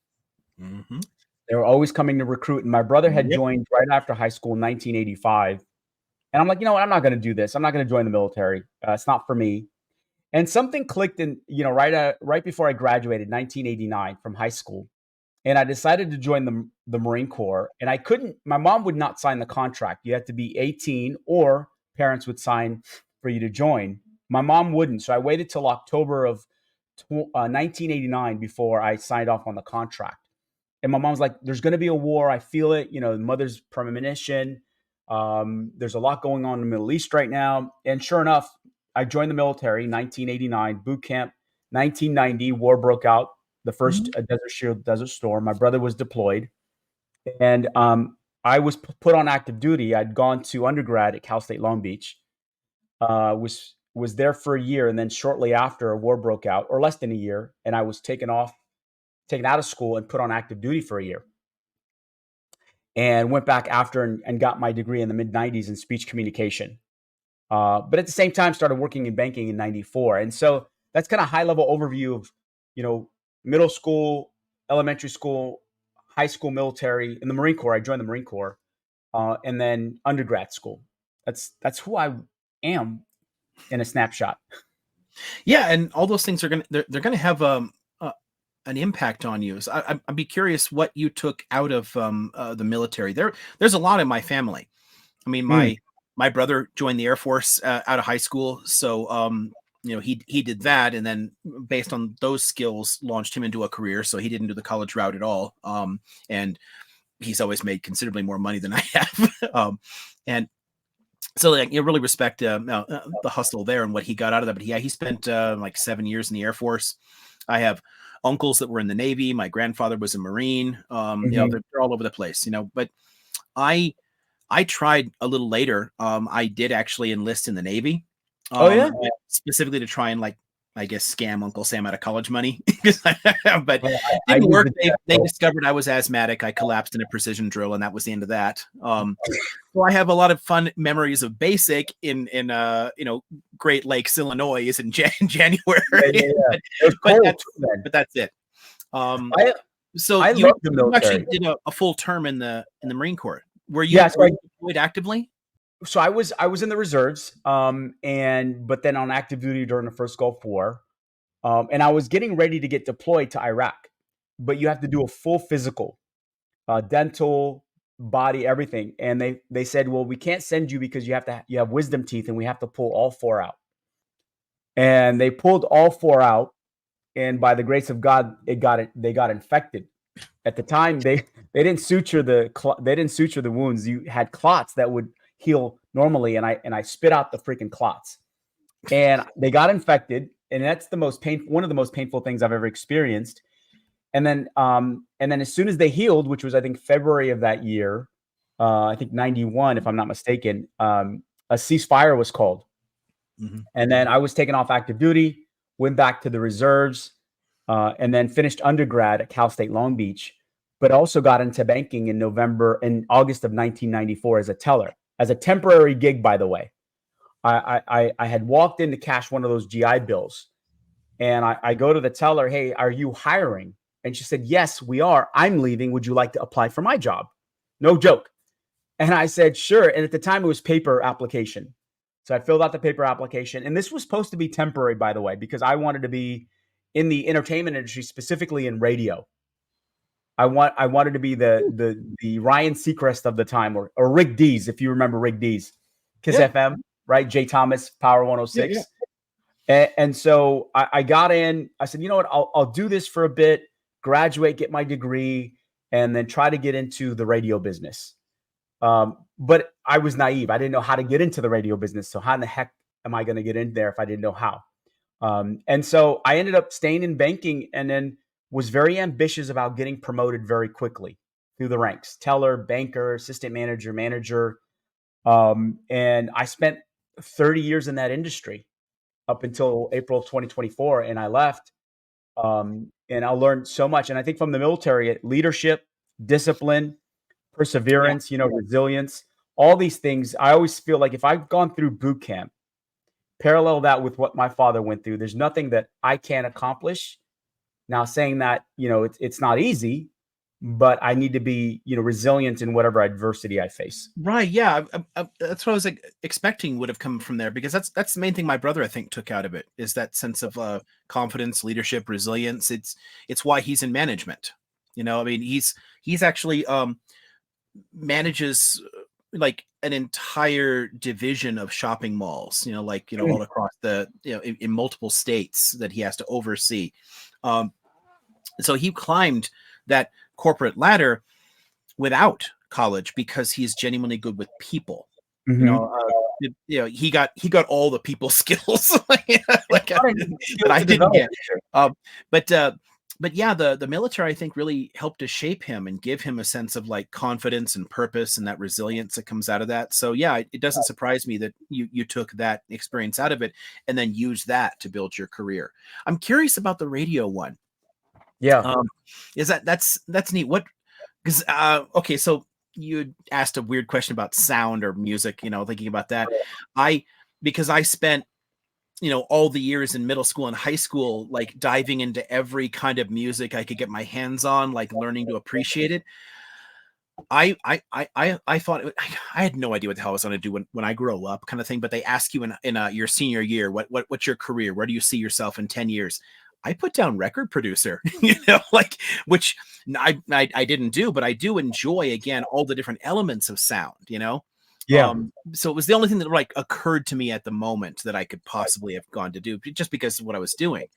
Mhm. They were always coming to recruit, and my brother had Yep. joined right after high school in 1985. And I'm like, you know what? I'm not going to do this. I'm not going to join the military. It's not for me. And something clicked in, right before I graduated, 1989 from high school. And I decided to join the Marine Corps. And I couldn't. My mom would not sign the contract. You had to be 18, or parents would sign for you to join. My mom wouldn't, so I waited till October of 1989 before I signed off on the contract. And my mom's like, "There's going to be a war. I feel it. Mother's premonition. There's a lot going on in the Middle East right now." And sure enough, I joined the military, 1989 boot camp. 1990, war broke out, the first Mhm. Desert Shield, Desert Storm. My brother was deployed, and I was put on active duty. I'd gone to undergrad at Cal State Long Beach. Was there for a year, and then shortly after, a war broke out, or less than a year, and I was taken out of school, and put on active duty for a year, and went back after and got my degree in the mid '90s in speech communication. But at the same time, started working in banking in '94, and so that's kind of high level overview of you know middle school, elementary school, high school, military, in the Marine Corps. I joined the Marine Corps, and then undergrad school. That's who I am in a snapshot. Yeah, and all those things are they're gonna have an impact on you. So I'd be curious what you took out of the military. There's a lot in my family. I mean, Mm. my brother joined the Air Force out of high school, so he did that, and then based on those skills, launched him into a career. So he didn't do the college route at all, and he's always made considerably more money than I have, and so like you really respect the hustle there and what he got out of that. But yeah, he spent like 7 years in the Air Force. I have uncles that were in the Navy. My grandfather was a Marine. Mhm. They're all over the place. But I I tried a little later. I did actually enlist in the Navy, Oh yeah. specifically to try and I guess scam Uncle Sam out of college money. But Well, I didn't used work. it. They discovered I was asthmatic. I collapsed in a precision drill, and that was the end of that. So I have a lot of fun memories of basic in Great Lakes, Illinois, is in January. Yeah, yeah, yeah. but, It was but cold that's too, man. but that's it. Um, I so I you love the actually military. did a full term in the Marine Corps. Were Yeah, you so deployed actively? I was in the reserves, and but then on active duty during the first Gulf War, and I was getting ready to get deployed to Iraq, but you have to do a full physical, dental, body, everything, and they said, well, we can't send you because you have wisdom teeth, and we have to pull all four out, and they pulled all four out, and by the grace of God, they got infected. At the time, they didn't suture they didn't suture the wounds. You had clots that would heal normally, and I spit out the freaking clots, and they got infected, and that's one of the most painful things I've ever experienced. And then as soon as they healed, which was I think February of that year, I think 91, if I'm not mistaken, a ceasefire was called, Mhm. and then I was taken off active duty, went back to the reserves, and then finished undergrad at Cal State Long Beach, but also got into banking in August of 1994 as a teller, as a temporary gig, by the way. I had walked in to cash one of those GI bills, and I go to the teller, "Hey, are you hiring?" And she said, "Yes, we are. I'm leaving. Would you like to apply for my job?" No joke. And I said, "Sure." And at the time, it was paper application. So I filled out the paper application. And this was supposed to be temporary, by the way, because I wanted to be in the entertainment industry, specifically in radio. I wanted to be the Ryan Seacrest of the time, or Rick Dees, if you remember Rick Dees, Kiss Yeah, FM, right? Jay Thomas, Power yeah, yeah. 106. And so I got in. I said, you know what? I'll do this for a bit, graduate, get my degree, and then try to get into the radio business. But I was naive. I didn't know how to get into the radio business. So how in the heck am I going to get in there if I didn't know how? And so I ended up staying in banking, and then was very ambitious about getting promoted very quickly through the ranks: teller, banker, assistant manager, manager. And I spent 30 years in that industry up until April of 2024, and I left. And I learned so much. And I think from the military, leadership, discipline, Yeah. perseverance, resilience, all these things. I always feel like if I've gone through boot camp, parallel that with what my father went through, there's nothing that I can't accomplish. Now, saying that, it's not easy, but I need to be, resilient in whatever adversity I face. Right. Yeah. That's what I was expecting would have come from there, because that's the main thing my brother, I think, took out of it, is that sense of confidence, leadership, resilience. It's why he's in management. I mean, he's actually manages like an entire division of shopping malls, all across in multiple states that he has to oversee. Um, so he climbed that corporate ladder without college because he's genuinely good with people. You know, Mhm. he got all the people skills like Not an easy that skill I to didn't develop get. either. But yeah, the military, I think, really helped to shape him and give him a sense of confidence and purpose and that resilience that comes out of that. So yeah, it doesn't surprise me that you took that experience out of it and then used that to build your career. I'm curious about the radio one. Yeah. Um, is that's neat. What because okay, so you asked a weird question about sound or music, thinking about that. I because I spent all the years in middle school and high school, diving into every kind of music I could get my hands on, learning to appreciate it. I thought I had no idea what the hell I was going to do when I grow up, kind of thing. But they ask you in your senior year, what's your career? Where do you see yourself in 10 years? I put down record producer, like, which I didn't do, but I do enjoy, again, all the different elements of sound. Yeah, So it was the only thing that like occurred to me at the moment that I could possibly have gone to do, just because of what I was doing. of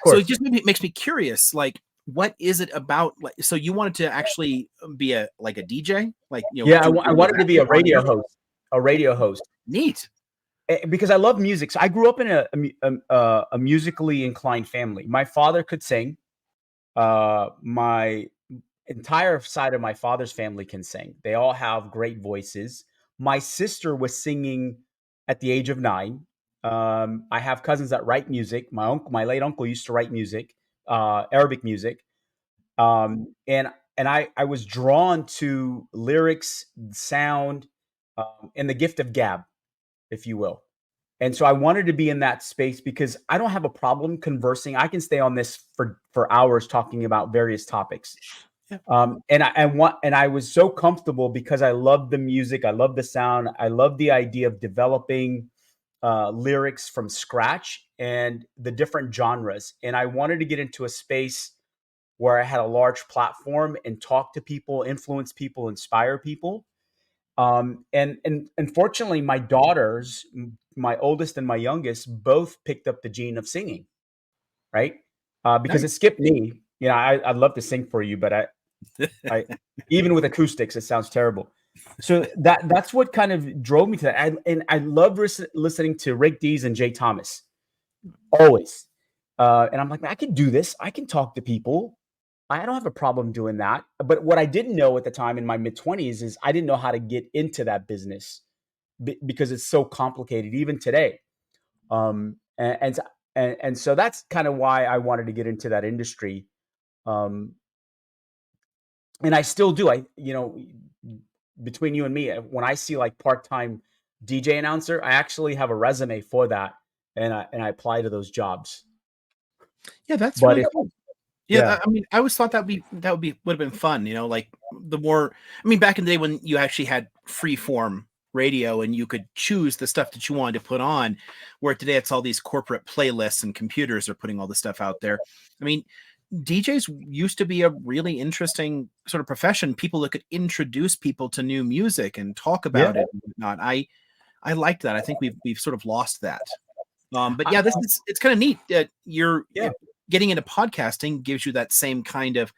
So it course. just makes me curious, like, what is it about? Like, so you wanted to actually be a DJ, like, Yeah, do I all of wanted to that be a on radio air? host, a radio host. Neat. Because I love music. So I grew up in a musically inclined family. My father could sing. My entire side of my father's family can sing. They all have great voices. My sister was singing at the age of 9. I have cousins that write music. My late uncle used to write music, Arabic music. And I was drawn to lyrics, sound, and the gift of gab, if you will. And so I wanted to be in that space because I don't have a problem conversing. I can stay on this for hours talking about various topics. Yeah. And I was so comfortable because I love the music, I love the sound, I love the idea of developing lyrics from scratch and the different genres. And I wanted to get into a space where I had a large platform and talk to people, influence people, inspire people. And unfortunately, my daughters, my oldest and my youngest, both picked up the gene of singing, right? Because it Nice. skipped me. I'd love to sing for you, but I even with acoustics, it sounds terrible. So that's what kind of drove me to that. And I love listening to Rick Dees and Jay Thomas always. And I'm like, man, I can do this. I can talk to people. I don't have a problem doing that. But what I didn't know at the time in my mid 20s is I didn't know how to get into that business because it's so complicated even today. And so that's kind of why I wanted to get into that industry. Um, and I still do. Between you and me, when I see like part-time DJ announcer, I actually have a resume for that, and I apply to those jobs. Yeah, that's But really if cool. Yeah, yeah, I mean, I always thought would have been fun, like the more, I mean, back in the day when you actually had free form radio and you could choose the stuff that you wanted to put on, where today it's all these corporate playlists and computers are putting all the stuff out there. I mean, DJs used to be a really interesting sort of profession. People that could introduce people to new music and talk yeah, about it and whatnot. I liked that. I think we've sort of lost that. But I, yeah, it's kind of neat that yeah. getting into podcasting gives you that same kind of,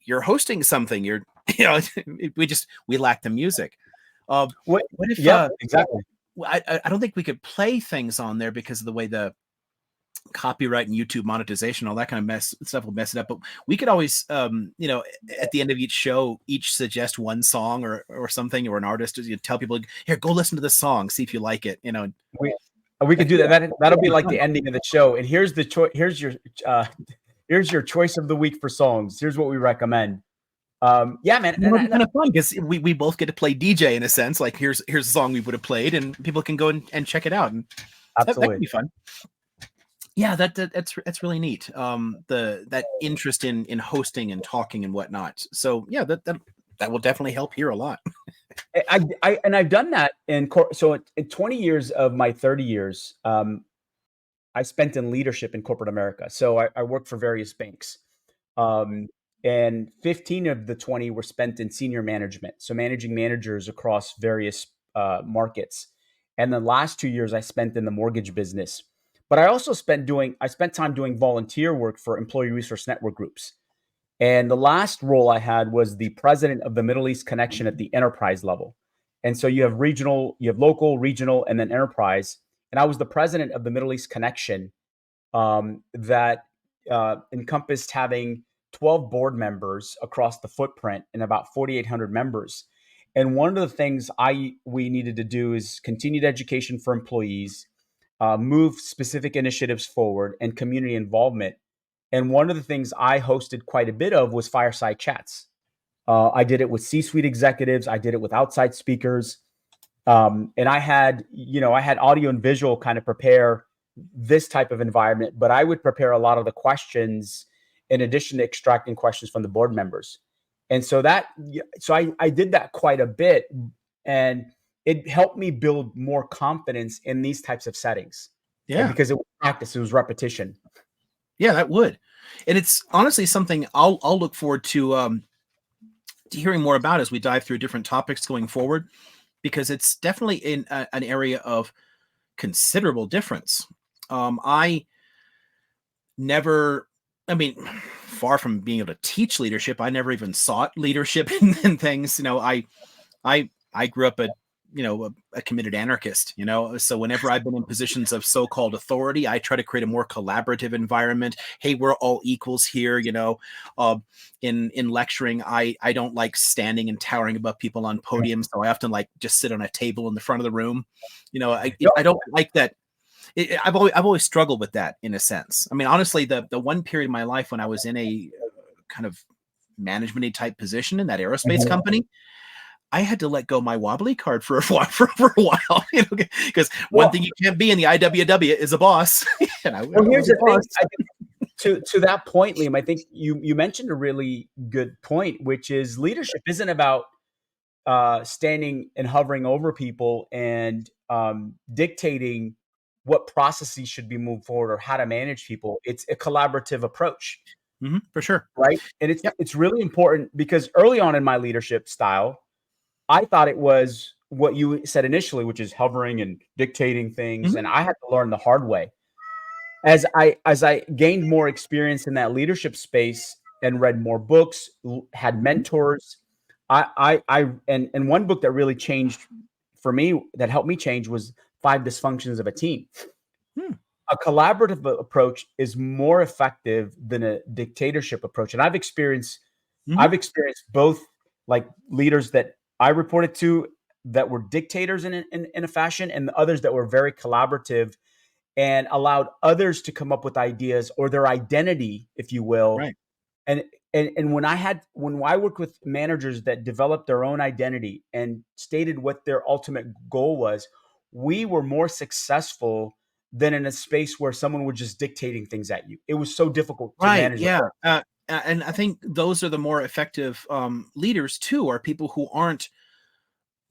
you're hosting something. You're you know we lack the music. What? What if Yep, exactly. I don't think we could play things on there because of the way the copyright and YouTube monetization, all that kind of stuff will mess it up. But we could always, at the end of each show, each suggest one song or something, or an artist. You tell people, here, go listen to this song, see if you like it. We could That do could that. That'll be be like fun. the ending of the show. And here's the choice. Uh, here's your choice of the week for songs. Here's what we recommend. Yeah, man. It'll be kind of fun because we both get to play DJ in a sense. Like here's a song we would have played, and people can go and check it out, and that could Absolutely. be fun. Yeah, that's really neat. That interest in hosting and talking and whatnot. So yeah, that will definitely help here a lot. I've done that in 20 years of my 30 years. I spent in leadership in corporate America. So I worked for various banks. Um, and 15 of the 20 were spent in senior management. So managing managers across various markets. And the last 2 years I spent in the mortgage business. But I spent time doing volunteer work for employee resource network groups. And the last role I had was the president of the Middle East connection at the enterprise level. And so you have local, regional, and then enterprise. And I was the president of the Middle East connection that encompassed having 12 board members across the footprint and about 4,800 members. And one of the things we needed to do is continued education for employees, move specific initiatives forward, and community involvement. And one of the things I hosted quite a bit of was fireside chats. I did it with C-suite executives. I did it with outside speakers. And I had audio and visual kind of prepare this type of environment, but I would prepare a lot of the questions in addition to extracting questions from the board members. And so I did that quite a bit, and it helped me build more confidence in these types of settings. And Yeah. because it was practice, it was repetition. Yeah, that would. And it's honestly something I'll look forward to hearing more about as we dive through different topics going forward, because it's definitely in an area of considerable difference. I never, I mean, far from being able to teach leadership, I never even sought leadership and things. I grew up a committed anarchist, so whenever I've been in positions of so-called authority, I try to create a more collaborative environment. Hey, we're all equals here. In lecturing, I don't like standing and towering above people on podiums, so I often like just sit on a table in the front of the room. I don't like that. I've always struggled with that in a sense. I mean, honestly, the one period of my life when I was in a kind of management type position in that aerospace company, I had to let go my wobbly card for a while, because one thing you can't be in the IWW is a boss. Well, here's the thing. I think to that point, Liam, I think you mentioned a really good point, which is leadership isn't about standing and hovering over people and dictating what processes should be moved forward or how to manage people. It's a collaborative approach, for sure. right? And it's really important because early on in my leadership style, I thought it was what you said initially, which is hovering and dictating things, and I had to learn the hard way. As I gained more experience in that leadership space and read more books, had mentors, and one book that really changed for me, that helped me change, was Five Dysfunctions of a Team. A collaborative approach is more effective than a dictatorship approach, and I've experienced both, like leaders that I reported to that were dictators in a fashion, and the others that were very collaborative and allowed others to come up with ideas or their identity, if you will. Right. And when I worked with managers that developed their own identity and stated what their ultimate goal was, we were more successful than in a space where someone was just dictating things at you. It was so difficult to Right. manage. Yeah. And I think those are the more effective leaders too, are people who aren't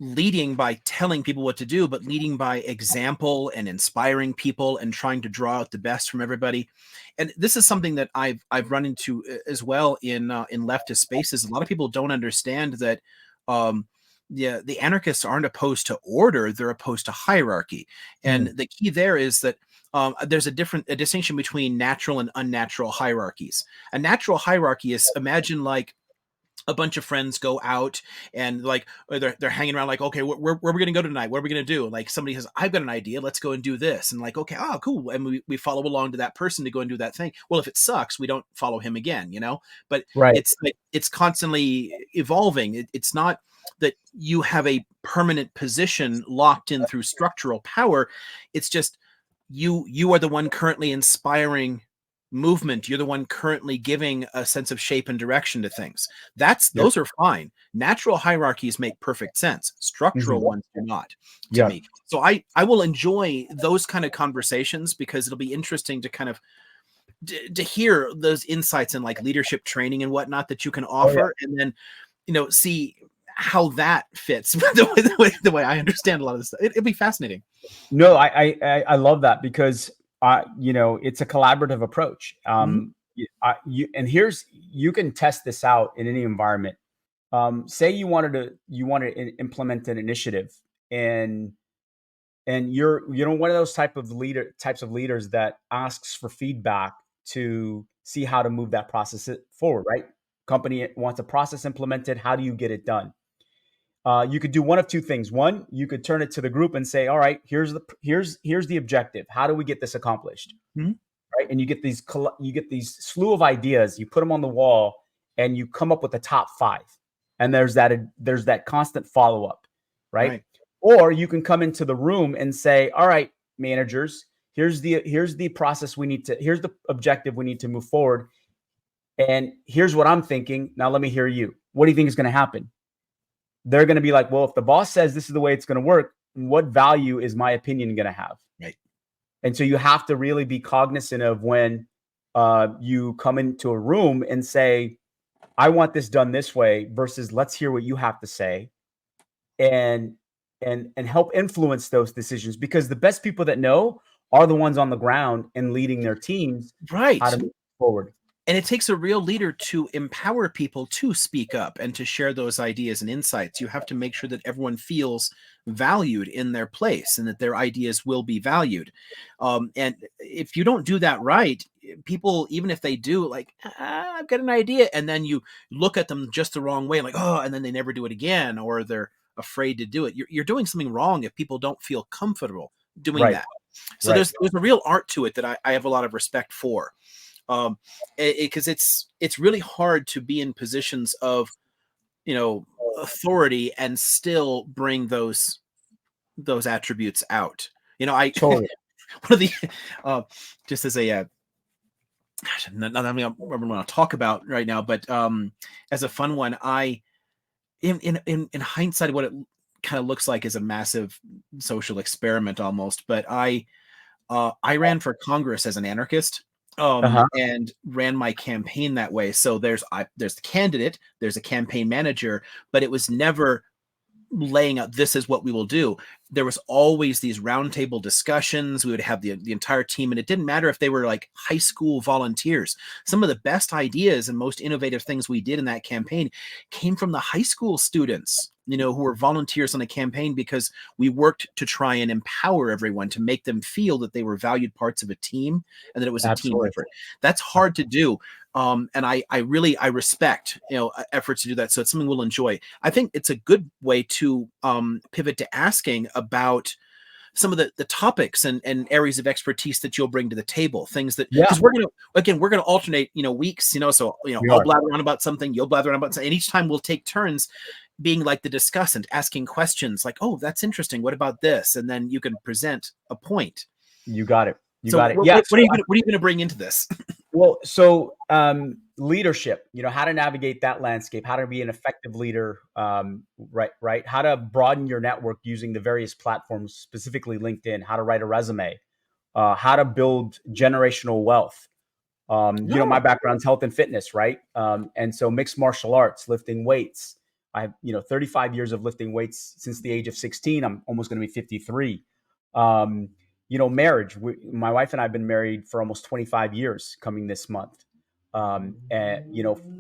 leading by telling people what to do, but leading by example and inspiring people and trying to draw out the best from everybody. And this is something that I've run into as well in leftist spaces. A lot of people don't understand that the anarchists aren't opposed to order; they're opposed to hierarchy. And the key there is that there's a distinction between natural and unnatural hierarchies. A natural hierarchy is, imagine like a bunch of friends go out and like they're hanging around like, okay, where are we gonna go tonight? What are we gonna do? Like somebody says, I've got an idea, let's go and do this. And like, okay, oh cool. And we follow along to that person to go and do that thing. Well, if it sucks, we don't follow him again, but Right. it's like it's constantly evolving. It's not that you have a permanent position locked in through structural power. It's just you are the one currently inspiring movement. You're the one currently giving a sense of shape and direction to things. Those are fine. Natural hierarchies make perfect sense. Structural ones do not, to me. So I will enjoy those kind of conversations because it'll be interesting to kind of to hear those insights in like leadership training and whatnot that you can offer, and then see how that fits the way I understand a lot of this stuff. It'll be fascinating. No, I love that because it's a collaborative approach. And you can test this out in any environment. Say you wanted to implement an initiative, and you're one of those types of leaders that asks for feedback to see how to move that process forward. Right? Company wants a process implemented. How do you get it done? You could do one of two things. One, you could turn it to the group and say, all right, here's the objective. How do we get this accomplished? Right. And you get these slew of ideas, you put them on the wall, and you come up with the top 5. And there's that constant follow-up. Right. Or you can come into the room and say, all right, managers, here's the process here's the objective we need to move forward. And here's what I'm thinking. Now let me hear you. What do you think is going to happen? They're going to be like, well, if the boss says this is the way it's going to work, what value is my opinion going to have? Right. And so you have to really be cognizant of when you come into a room and say, I want this done this way versus let's hear what you have to say, and help influence those decisions, because the best people that know are the ones on the ground and leading their teams how Right. to move forward. And it takes a real leader to empower people to speak up and to share those ideas and insights. You have to make sure that everyone feels valued in their place and that their ideas will be valued. And if you don't do that right, people, even if they do, like, I've got an idea, and then you look at them just the wrong way, like, oh, and then they never do it again, or they're afraid to do it. You're doing something wrong if people don't feel comfortable doing Right. that. So Right. there's a real art to it that I have a lot of respect for, because it's really hard to be in positions of, authority and still bring those attributes out. I Totally. one of the just as a gosh, not something I want to talk about right now, but as a fun one, I in hindsight, what it kind of looks like is a massive social experiment almost, but I ran for Congress as an anarchist, Uh-huh. and ran my campaign that way. So there's the candidate, there's a campaign manager, but it was never laying out, this is what we will do. There was always these roundtable discussions. We would have the entire team, and it didn't matter if they were like high school volunteers. Some of the best ideas and most innovative things we did in that campaign came from the high school students, who were volunteers on a campaign, because we worked to try and empower everyone, to make them feel that they were valued parts of a team and that it was a team Absolutely. effort. That's hard to do. And I really respect efforts to do that. So it's something we'll enjoy. I think it's a good way to pivot to asking about some of the topics and areas of expertise that you'll bring to the table. Things that, Yeah, because we're gonna alternate weeks. So we I'll are. blather on about something, you'll blather on about something, and each time we'll take turns being like the discussant, asking questions like, oh, that's interesting, what about this, and then you can present a point. You got it. You So got it. Yeah. what are you gonna bring into this? Well, so leadership, how to navigate that landscape, how to be an effective leader, right? How to broaden your network using the various platforms, specifically LinkedIn, how to write a resume, how to build generational wealth. My No. background's health and fitness, right? And so mixed martial arts, lifting weights. I have, 35 years of lifting weights since the age of 16. I'm almost going to be 53. Marriage. My wife and I have been married for almost 25 years coming this month. And,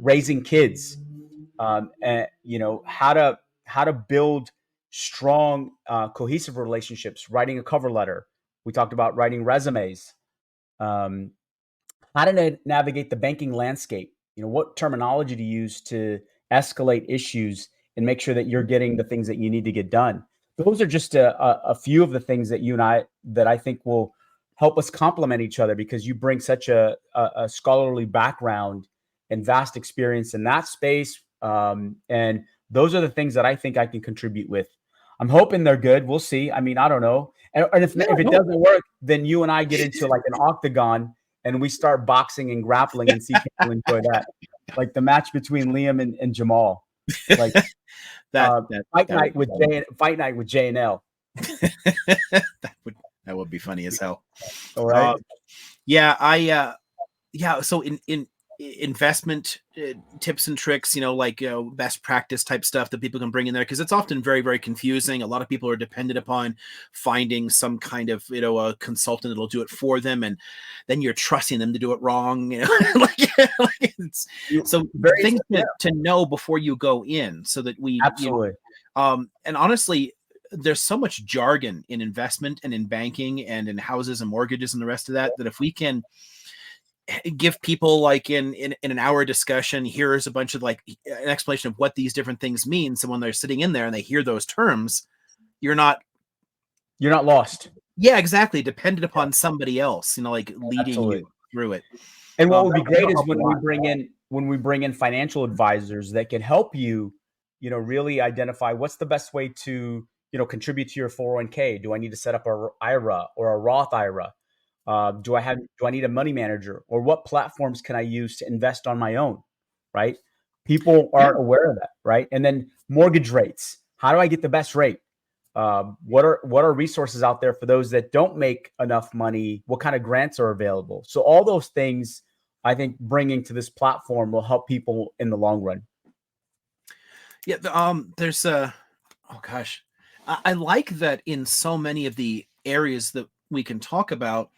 raising kids, and, how to build strong, cohesive relationships, writing a cover letter. We talked about writing resumes, um, how to navigate the banking landscape. What terminology to use to escalate issues and make sure that you're getting the things that you need to get done. Those are just a few of the things that you and I that I think will help us complement each other, because you bring such a scholarly background and vast experience in that space. And those are the things that I think I can contribute with. I'm hoping they're good. We'll see. I mean, I don't know. And Yeah, if it no. doesn't work, then you and I get into like an octagon and we start boxing and grappling and see people enjoy that. Like the match between Liam and Jamal. Like that fight that would night with J and L. that would be funny as hell. All right. Yeah, so in investment tips and tricks, like best practice type stuff that people can bring in there, because it's often very, very confusing. A lot of people are dependent upon finding some kind of a consultant that'll do it for them, and then you're trusting them to do it wrong. So things to know before you go in, so that we Absolutely. And honestly, there's so much jargon in investment and in banking and in houses and mortgages and the rest of that if we can give people, like in an hour discussion, here's a bunch of like an explanation of what these different things mean. So when they're sitting in there and they hear those terms, you're not lost. Yeah, exactly. Dependent upon somebody else, like leading Absolutely. you through it. And what would be great that'll is help a lot. when we bring in financial advisors that can help you, really identify what's the best way to, contribute to your 401k. Do I need to set up a IRA or a Roth IRA? Do I need a money manager, or what platforms can I use to invest on my own? Right. People aren't aware of that. Right. And then mortgage rates. How do I get the best rate? What are resources out there for those that don't make enough money? What kind of grants are available? So all those things I think bringing to this platform will help people in the long run. Yeah, there's oh gosh, I like that in so many of the areas that we can talk about,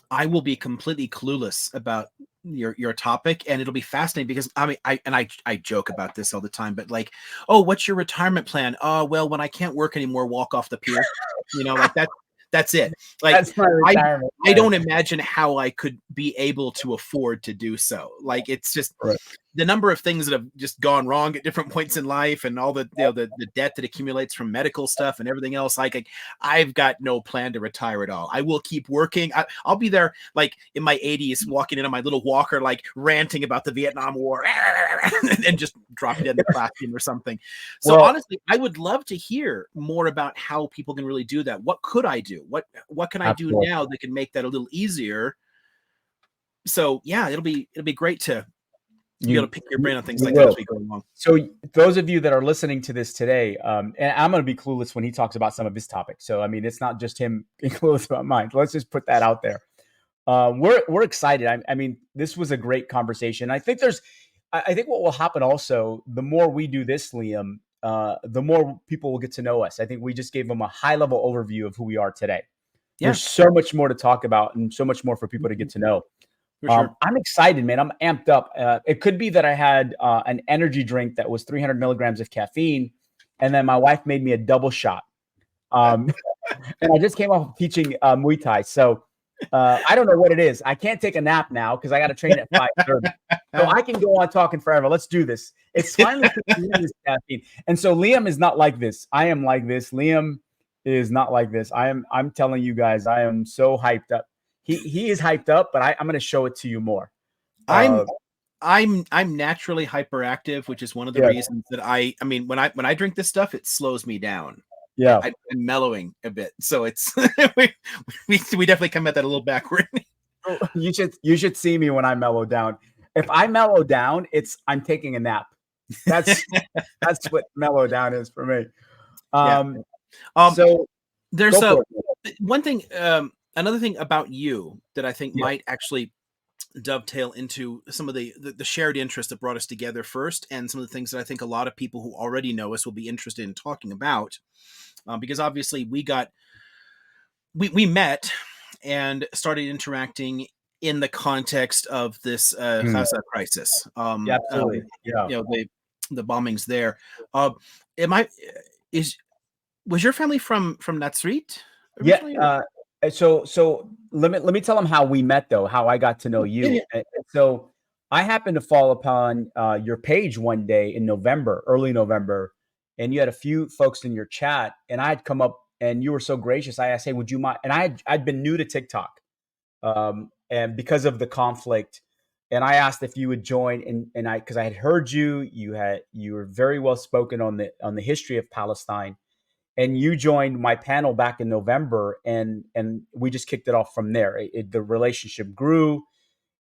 I will be completely clueless about your topic, and it'll be fascinating because I mean, I joke about this all the time, but like, oh, what's your retirement plan? Oh, well, when I can't work anymore, walk off the pier. Like that's it. Like That's my I retirement I plan. don't imagine how I could be able to afford to do so. Like it's just Right. the number of things that have just gone wrong at different points in life, and all the the debt that accumulates from medical stuff and everything else. Like I've got no plan to retire at all. I will keep working. I'll be there like in my 80s, walking in on my little walker, like ranting about the Vietnam War, and just drop dead in the classroom or something. So Well, honestly, I would love to hear more about how people can really do that. What could I do? What can I do absolutely. now that can make that a little easier? So yeah, it'll be great to be able to pick your brain on things You like that as will. we go along. So those of you that are listening to this today, and I'm going to be clueless when he talks about some of his topics. So I mean, it's not just him being clueless about mine. Let's just put that out there. We're excited. I mean, this was a great conversation. I think I think what will happen also, the more we do this, Liam, the more people will get to know us. I think we just gave them a high level overview of who we are today. Yeah, There's so much more to talk about and so much more for people to get to know. for sure. I'm excited, man. I'm amped up. It could be that I had an energy drink that was 300 milligrams of caffeine, and then my wife made me a double shot. Um, and I just came off of teaching Muay Thai, so I don't know what it is. I can't take a nap now because I got to train at 5:30. So I can go on talking forever. Let's do this. It's finally this caffeine, and so Liam is not like this. I am like this. Liam is not like this. I'm telling you guys, I am so hyped up. He is hyped up, but I'm going to show it to you more. I'm I'm naturally hyperactive, which is one of the Yeah, reasons that I mean when I drink this stuff, it slows me down. yeah. I'm mellowing a bit, so it's we definitely come at that a little backward. You should see me when I mellow down. If I mellow down, I'm taking a nap. That's that's what mellow down is for me. Yeah. So There's go a for it. one thing, another thing about you that I think Yeah. might actually dovetail into some of the shared interests that brought us together first, and some of the things that I think a lot of people who already know us will be interested in talking about, because obviously we met and started interacting in the context of this Gaza crisis. Yeah, absolutely. Yeah. The bombings there. Uh, am I is was your family from Natsrit Yeah. originally? So let me tell them how we met though, how I got to know Yeah, you. yeah. So I happened to fall upon your page one day in November, early November, and you had a few folks in your chat, and I had come up and you were so gracious. I asked, "Hey, would you mind?" And I'd been new to TikTok, and because of the conflict, and I asked if you would join, and I because I had heard you were very well spoken on the history of Palestine, and you joined my panel back in November, and we just kicked it off from there. The relationship grew,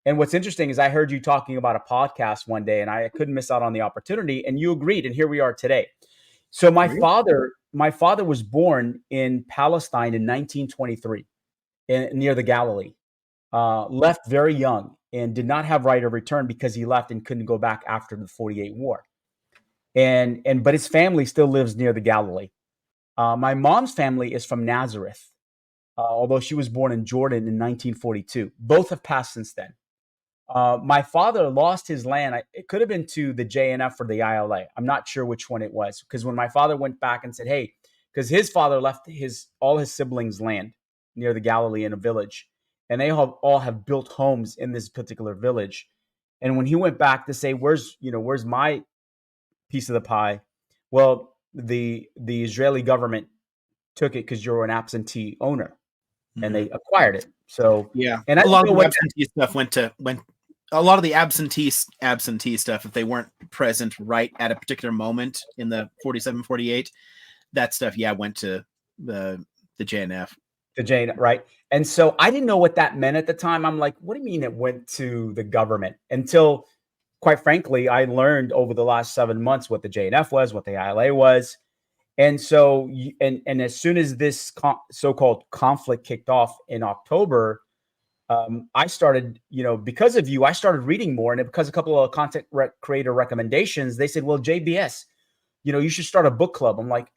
and what's interesting is I heard you talking about a podcast one day, and I couldn't miss out on the opportunity, and you agreed, and here we are today. So Really? my father was born in Palestine in 1923, near the Galilee. Left very young and did not have right of return because he left and couldn't go back after the 48 war. But his family still lives near the Galilee. My mom's family is from Nazareth, although she was born in Jordan in 1942. Both have passed since then. My father lost his land. It could have been to the JNF or the ILA. I'm not sure which one it was, because when my father went back and said, "Hey," because his father left all his siblings' land near the Galilee in a village, and they all have built homes in this particular village. And when he went back to say, "Where's my piece of the pie?" Well, the Israeli government took it because you're an absentee owner, and Mhm. they acquired it. So, Yeah, and I a don't lot know of the what. absentee stuff went. A lot of the absentee stuff, if they weren't present right at a particular moment in the 47, 48, that stuff, yeah, went to the JNF. The Jane, right? And so I didn't know what that meant at the time. I'm like, what do you mean it went to the government? Until, quite frankly, I learned over the last 7 months what the JNF was, what the ILA was. And so, and as soon as this so-called conflict kicked off in October, I started, because of you, I started reading more. And because a couple of content creator recommendations, they said, well, JBS, you should start a book club. I'm like,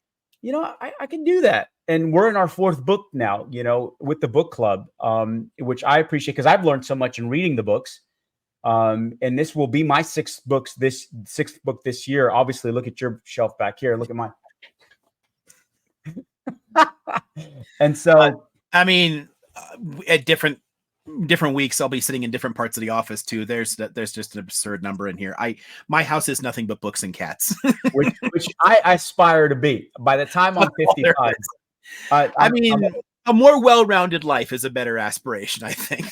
I can do that. And we're in our 4th book now, with the book club, which I appreciate because I've learned so much in reading the books. And this will be my 6th book this year. Obviously, look at your shelf back here. Look at mine. And so, I mean, at different weeks, I'll be sitting in different parts of the office too. There's just an absurd number in here. My house is nothing but books and cats, which I aspire to be by the time I'm 55. I mean, a more well-rounded life is a better aspiration, I think.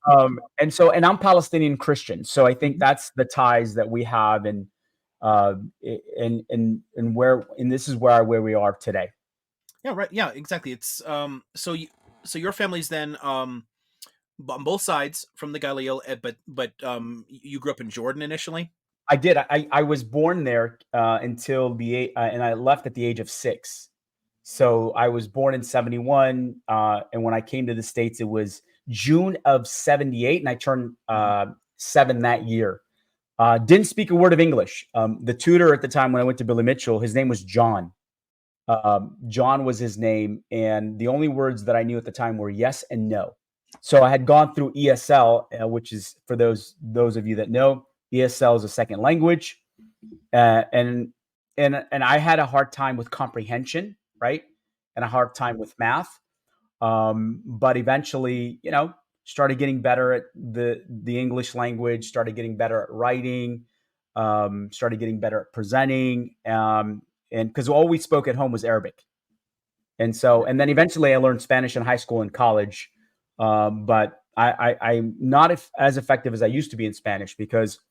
And I'm Palestinian Christian, so I think that's the ties that we have, and this is where we are today. Yeah, right. Yeah, exactly. It's so your family's then on both sides from the Galileo, but you grew up in Jordan initially. I did. I was born there until and I left at the age of 6. So I was born in 71, and when I came to the States, it was June of 78, and I turned 7 that year. Didn't speak a word of English. The tutor at the time when I went to Billy Mitchell, his name was John. John was his name, and the only words that I knew at the time were yes and no. So I had gone through ESL, which is, for those of you that know, ESL is a second language, and I had a hard time with comprehension, right, and a hard time with math, but eventually, started getting better at the English language, started getting better at writing, started getting better at presenting, and because all we spoke at home was Arabic, and then eventually I learned Spanish in high school and college, but I'm not as effective as I used to be in Spanish, because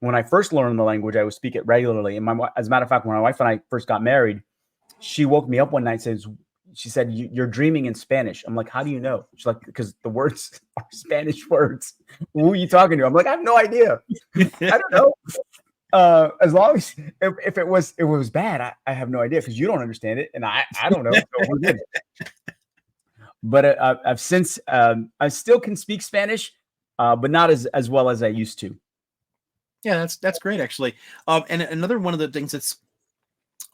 when I first learned the language, I would speak it regularly. And as a matter of fact, when my wife and I first got married, she woke me up one night and she said, "You're dreaming in Spanish." I'm like, "How do you know?" She's like, "Because the words are Spanish words." Who are you talking to? I'm like, "I have no idea. I don't know." As long as if it was bad, I have no idea, because you don't understand it, and I don't know. So we're good. But I've since I still can speak Spanish, but not as well as I used to. Yeah, that's great, actually. And another one of the things that's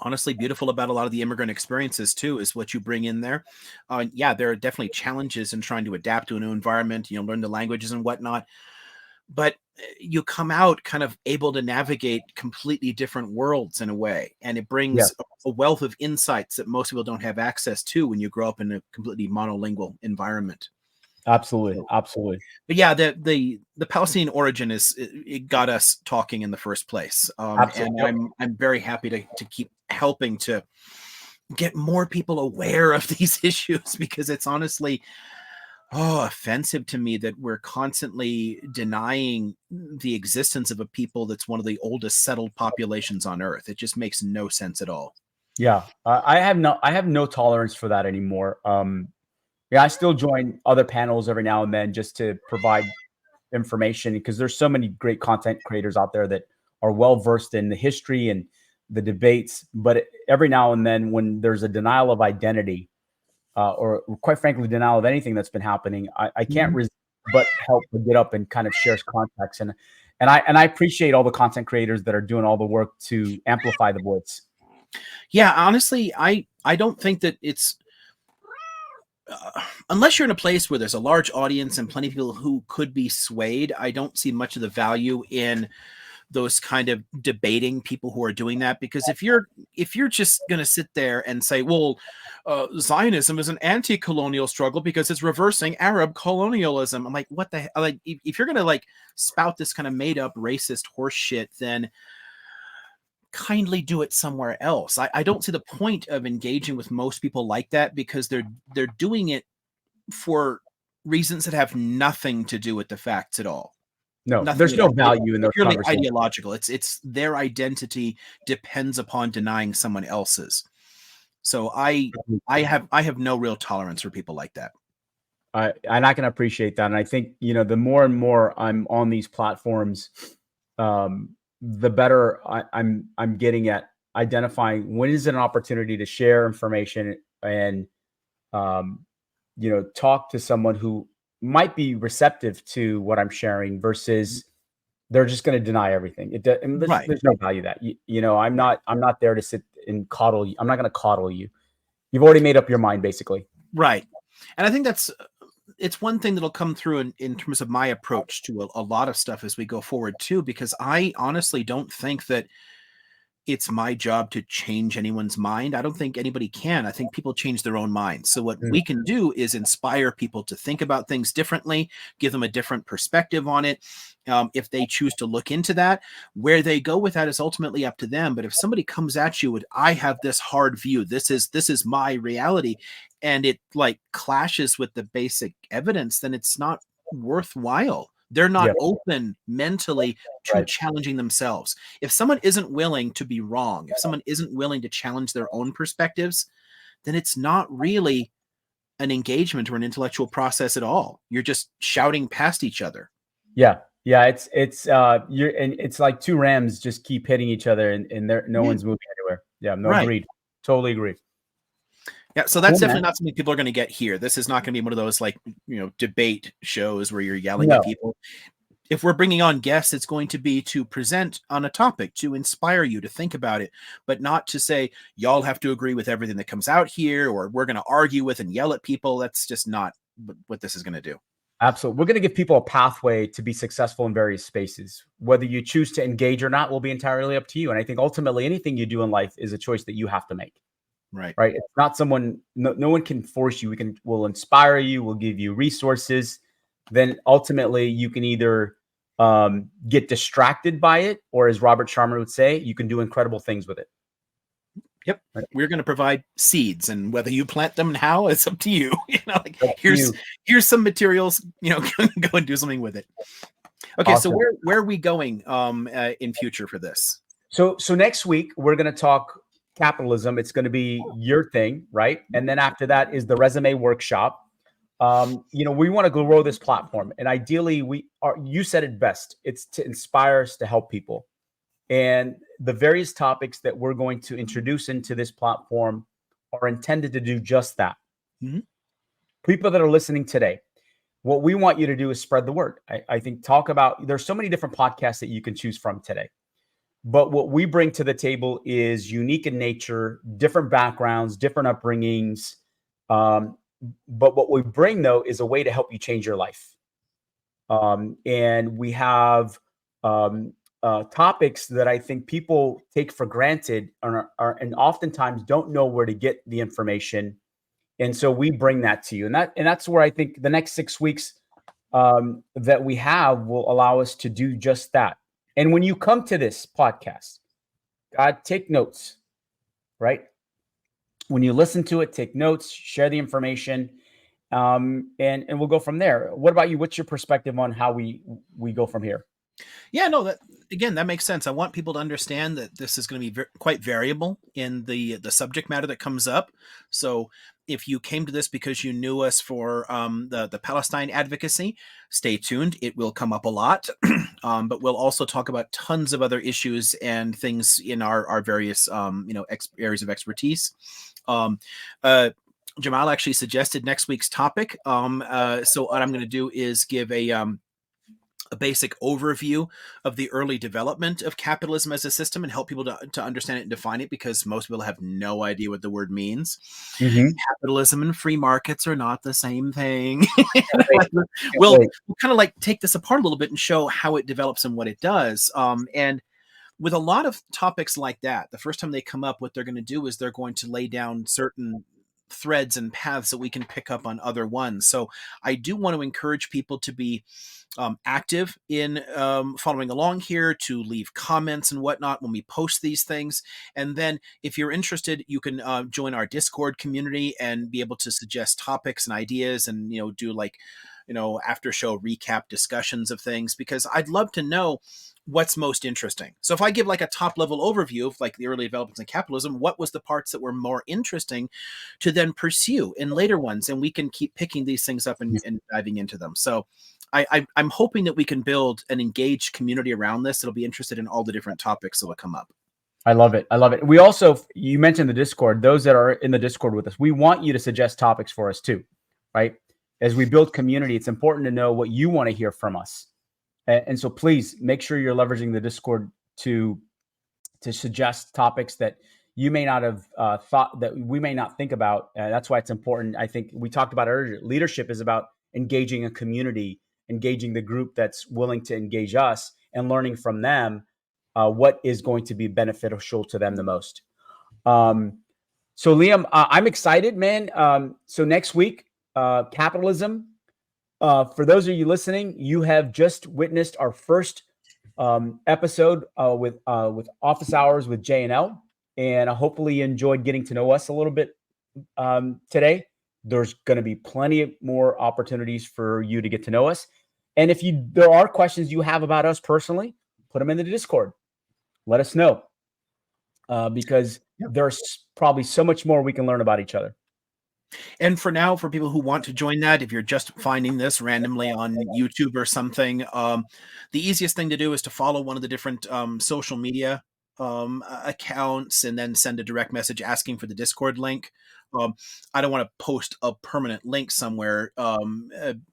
honestly beautiful about a lot of the immigrant experiences too is what you bring in there. Yeah, there are definitely challenges in trying to adapt to a new environment, learn the languages and whatnot. But you come out kind of able to navigate completely different worlds in a way, and it brings a wealth of insights that most people don't have access to when you grow up in a completely monolingual environment. Absolutely. But yeah, the Palestinian origin it got us talking in the first place, and I'm very happy to keep helping to get more people aware of these issues, because it's honestly offensive to me that we're constantly denying the existence of a people that's one of the oldest settled populations on Earth. It just makes no sense at all. Yeah, I have no tolerance for that anymore. Yeah, I still join other panels every now and then just to provide information, because there's so many great content creators out there that are well versed in the history and the debates. But every now and then, when there's a denial of identity, or quite frankly, denial of anything that's been happening, I can't but help to get up and kind of share context. And I appreciate all the content creators that are doing all the work to amplify the voice. Yeah, honestly, I don't think that it's unless you're in a place where there's a large audience and plenty of people who could be swayed, I don't see much of the value in those kind of debating people who are doing that. Because if you're just going to sit there and say, well, Zionism is an anti-colonial struggle because it's reversing Arab colonialism, I'm like, what the hell? Like, if you're going to spout this kind of made up racist horse shit, then kindly do it somewhere else. I don't see the point of engaging with most people like that, because they're doing it for reasons that have nothing to do with the facts at all. No, Nothing there's no value in those purely conversations. ideological. It's their identity depends upon denying someone else's. So I have no real tolerance for people like that. And I can appreciate that. And I think, the more and more I'm on these platforms, the better I'm getting at identifying when is it an opportunity to share information and, talk to someone who might be receptive to what I'm sharing versus they're just going to deny everything. And Right. there's no value that I'm not there to sit and coddle you. I'm not going to coddle you. You've already made up your mind, basically. Right. And I think it's one thing that'll come through in terms of my approach to a lot of stuff as we go forward too, because I honestly don't think that it's my job to change anyone's mind. I don't think anybody can. I think people change their own minds. So what we can do is inspire people to think about things differently, give them a different perspective on it. If they choose to look into that, where they go with that is ultimately up to them. But if somebody comes at you with, I have this hard view, this is my reality, and it like clashes with the basic evidence, then it's not worthwhile. They're not open mentally to challenging themselves. If someone isn't willing to be wrong, if someone isn't willing to challenge their own perspectives, then it's not really an engagement or an intellectual process at all. You're just shouting past each other. Yeah. Yeah. It's like two rams just keep hitting each other and no one's moving anywhere. Yeah. No, agreed. Totally agree. Yeah, so that's definitely not something people are going to get here. This is not going to be one of those like, debate shows where you're yelling at people. If we're bringing on guests, it's going to be to present on a topic, to inspire you to think about it, but not to say, y'all have to agree with everything that comes out here, or we're going to argue with and yell at people. That's just not what this is going to do. Absolutely. We're going to give people a pathway to be successful in various spaces. Whether you choose to engage or not will be entirely up to you. And I think ultimately anything you do in life is a choice that you have to make. Right. It's not someone, no one can force you. We'll inspire you. We'll give you resources. Then ultimately you can either get distracted by it, or as Robert Sharma would say, you can do incredible things with it. Yep. Right. We're going to provide seeds, and whether you plant them and how, it's up to you. Here's some materials, go and do something with it. Okay. Awesome. So where are we going in future for this? So next week we're going to talk capitalism. It's going to be your thing, right? And then after that is the resume workshop. We want to grow this platform, and ideally you said it best. It's to inspire us to help people. And the various topics that we're going to introduce into this platform are intended to do just that. Mm-hmm. People that are listening today, what we want you to do is spread the word. I think there's so many different podcasts that you can choose from today. But what we bring to the table is unique in nature, different backgrounds, different upbringings. But what we bring, though, is a way to help you change your life. And we have topics that I think people take for granted and oftentimes don't know where to get the information. And so we bring that to you. And that's where I think the next 6 weeks that we have will allow us to do just that. And when you come to this podcast, God, take notes, right? When you listen to it, take notes, share the information, and we'll go from there. What about you? What's your perspective on how we go from here? Yeah, no, that makes sense. I want people to understand that this is going to be quite variable in the subject matter that comes up. So if you came to this because you knew us for the Palestine advocacy, stay tuned. It will come up a lot, but we'll also talk about tons of other issues and things in our various areas of expertise. Jamal actually suggested next week's topic. So what I'm going to do is give a basic overview of the early development of capitalism as a system and help people to understand it and define it, because most people have no idea what the word means. Mm-hmm. Capitalism and free markets are not the same thing. We'll kind of like take this apart a little bit and show how it develops and what it does. And with a lot of topics like that, the first time they come up, what they're going to do is they're going to lay down certain threads and paths that we can pick up on other ones. So I do want to encourage people to be active in following along here, to leave comments and whatnot when we post these things. And then if you're interested, you can join our Discord community and be able to suggest topics and ideas and, do like, after show recap discussions of things, because I'd love to know what's most interesting. So if I give like a top level overview of like the early developments in capitalism, what was the parts that were more interesting to then pursue in later ones? And we can keep picking these things up and diving into them. So I'm hoping that we can build an engaged community around this that'll be interested in all the different topics that will come up. I love it. I love it. We also, you mentioned the Discord, those that are in the Discord with us, we want you to suggest topics for us too, right? As we build community, it's important to know what you want to hear from us. And so please make sure you're leveraging the Discord to suggest topics that you may not have thought, that we may not think about. That's why it's important. I think we talked about earlier, leadership is about engaging a community, engaging the group that's willing to engage us, and learning from them what is going to be beneficial to them the most. So Liam, I'm excited, man. So next week, capitalism. For those of you listening, you have just witnessed our first episode with Office Hours with J&L, and hopefully you enjoyed getting to know us a little bit today. There's going to be plenty more opportunities for you to get to know us. And if there are questions you have about us personally, put them in the Discord. Let us know because there's probably so much more we can learn about each other. And for now, for people who want to join that, if you're just finding this randomly on YouTube or something, the easiest thing to do is to follow one of the different social media accounts and then send a direct message asking for the Discord link. I don't want to post a permanent link somewhere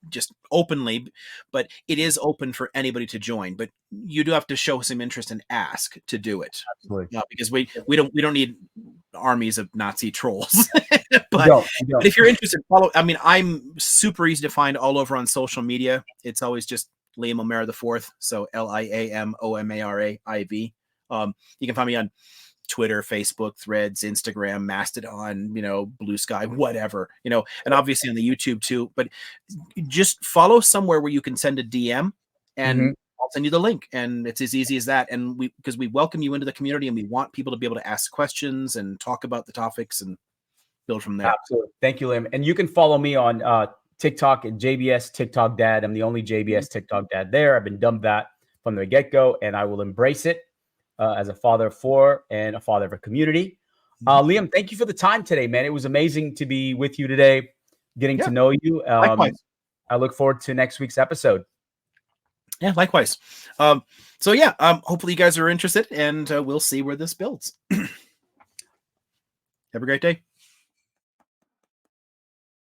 just openly, but it is open for anybody to join. But you do have to show some interest and ask to do it. Absolutely. Because we don't need armies of Nazi trolls. but if you're interested, follow. I mean, I'm super easy to find all over on social media. It's always just Liam O'Mara IV. So LiamOMaraiv. You can find me on Twitter, Facebook, Threads, Instagram, Mastodon, Blue Sky, whatever, and obviously on the YouTube too. But just follow somewhere where you can send a DM and I'll send you the link. And it's as easy as that. And because we welcome you into the community and we want people to be able to ask questions and talk about the topics and build from there. Absolutely. Thank you, Liam. And you can follow me on TikTok at JBS TikTok Dad. I'm the only JBS TikTok Dad there. I've been dubbed that from the get-go, and I will embrace it. As a father of four and a father of a community. Liam, thank you for the time today, man. It was amazing to be with you today, getting to know you. Likewise. I look forward to next week's episode. Yeah, likewise. Hopefully you guys are interested, and we'll see where this builds. Have a great day.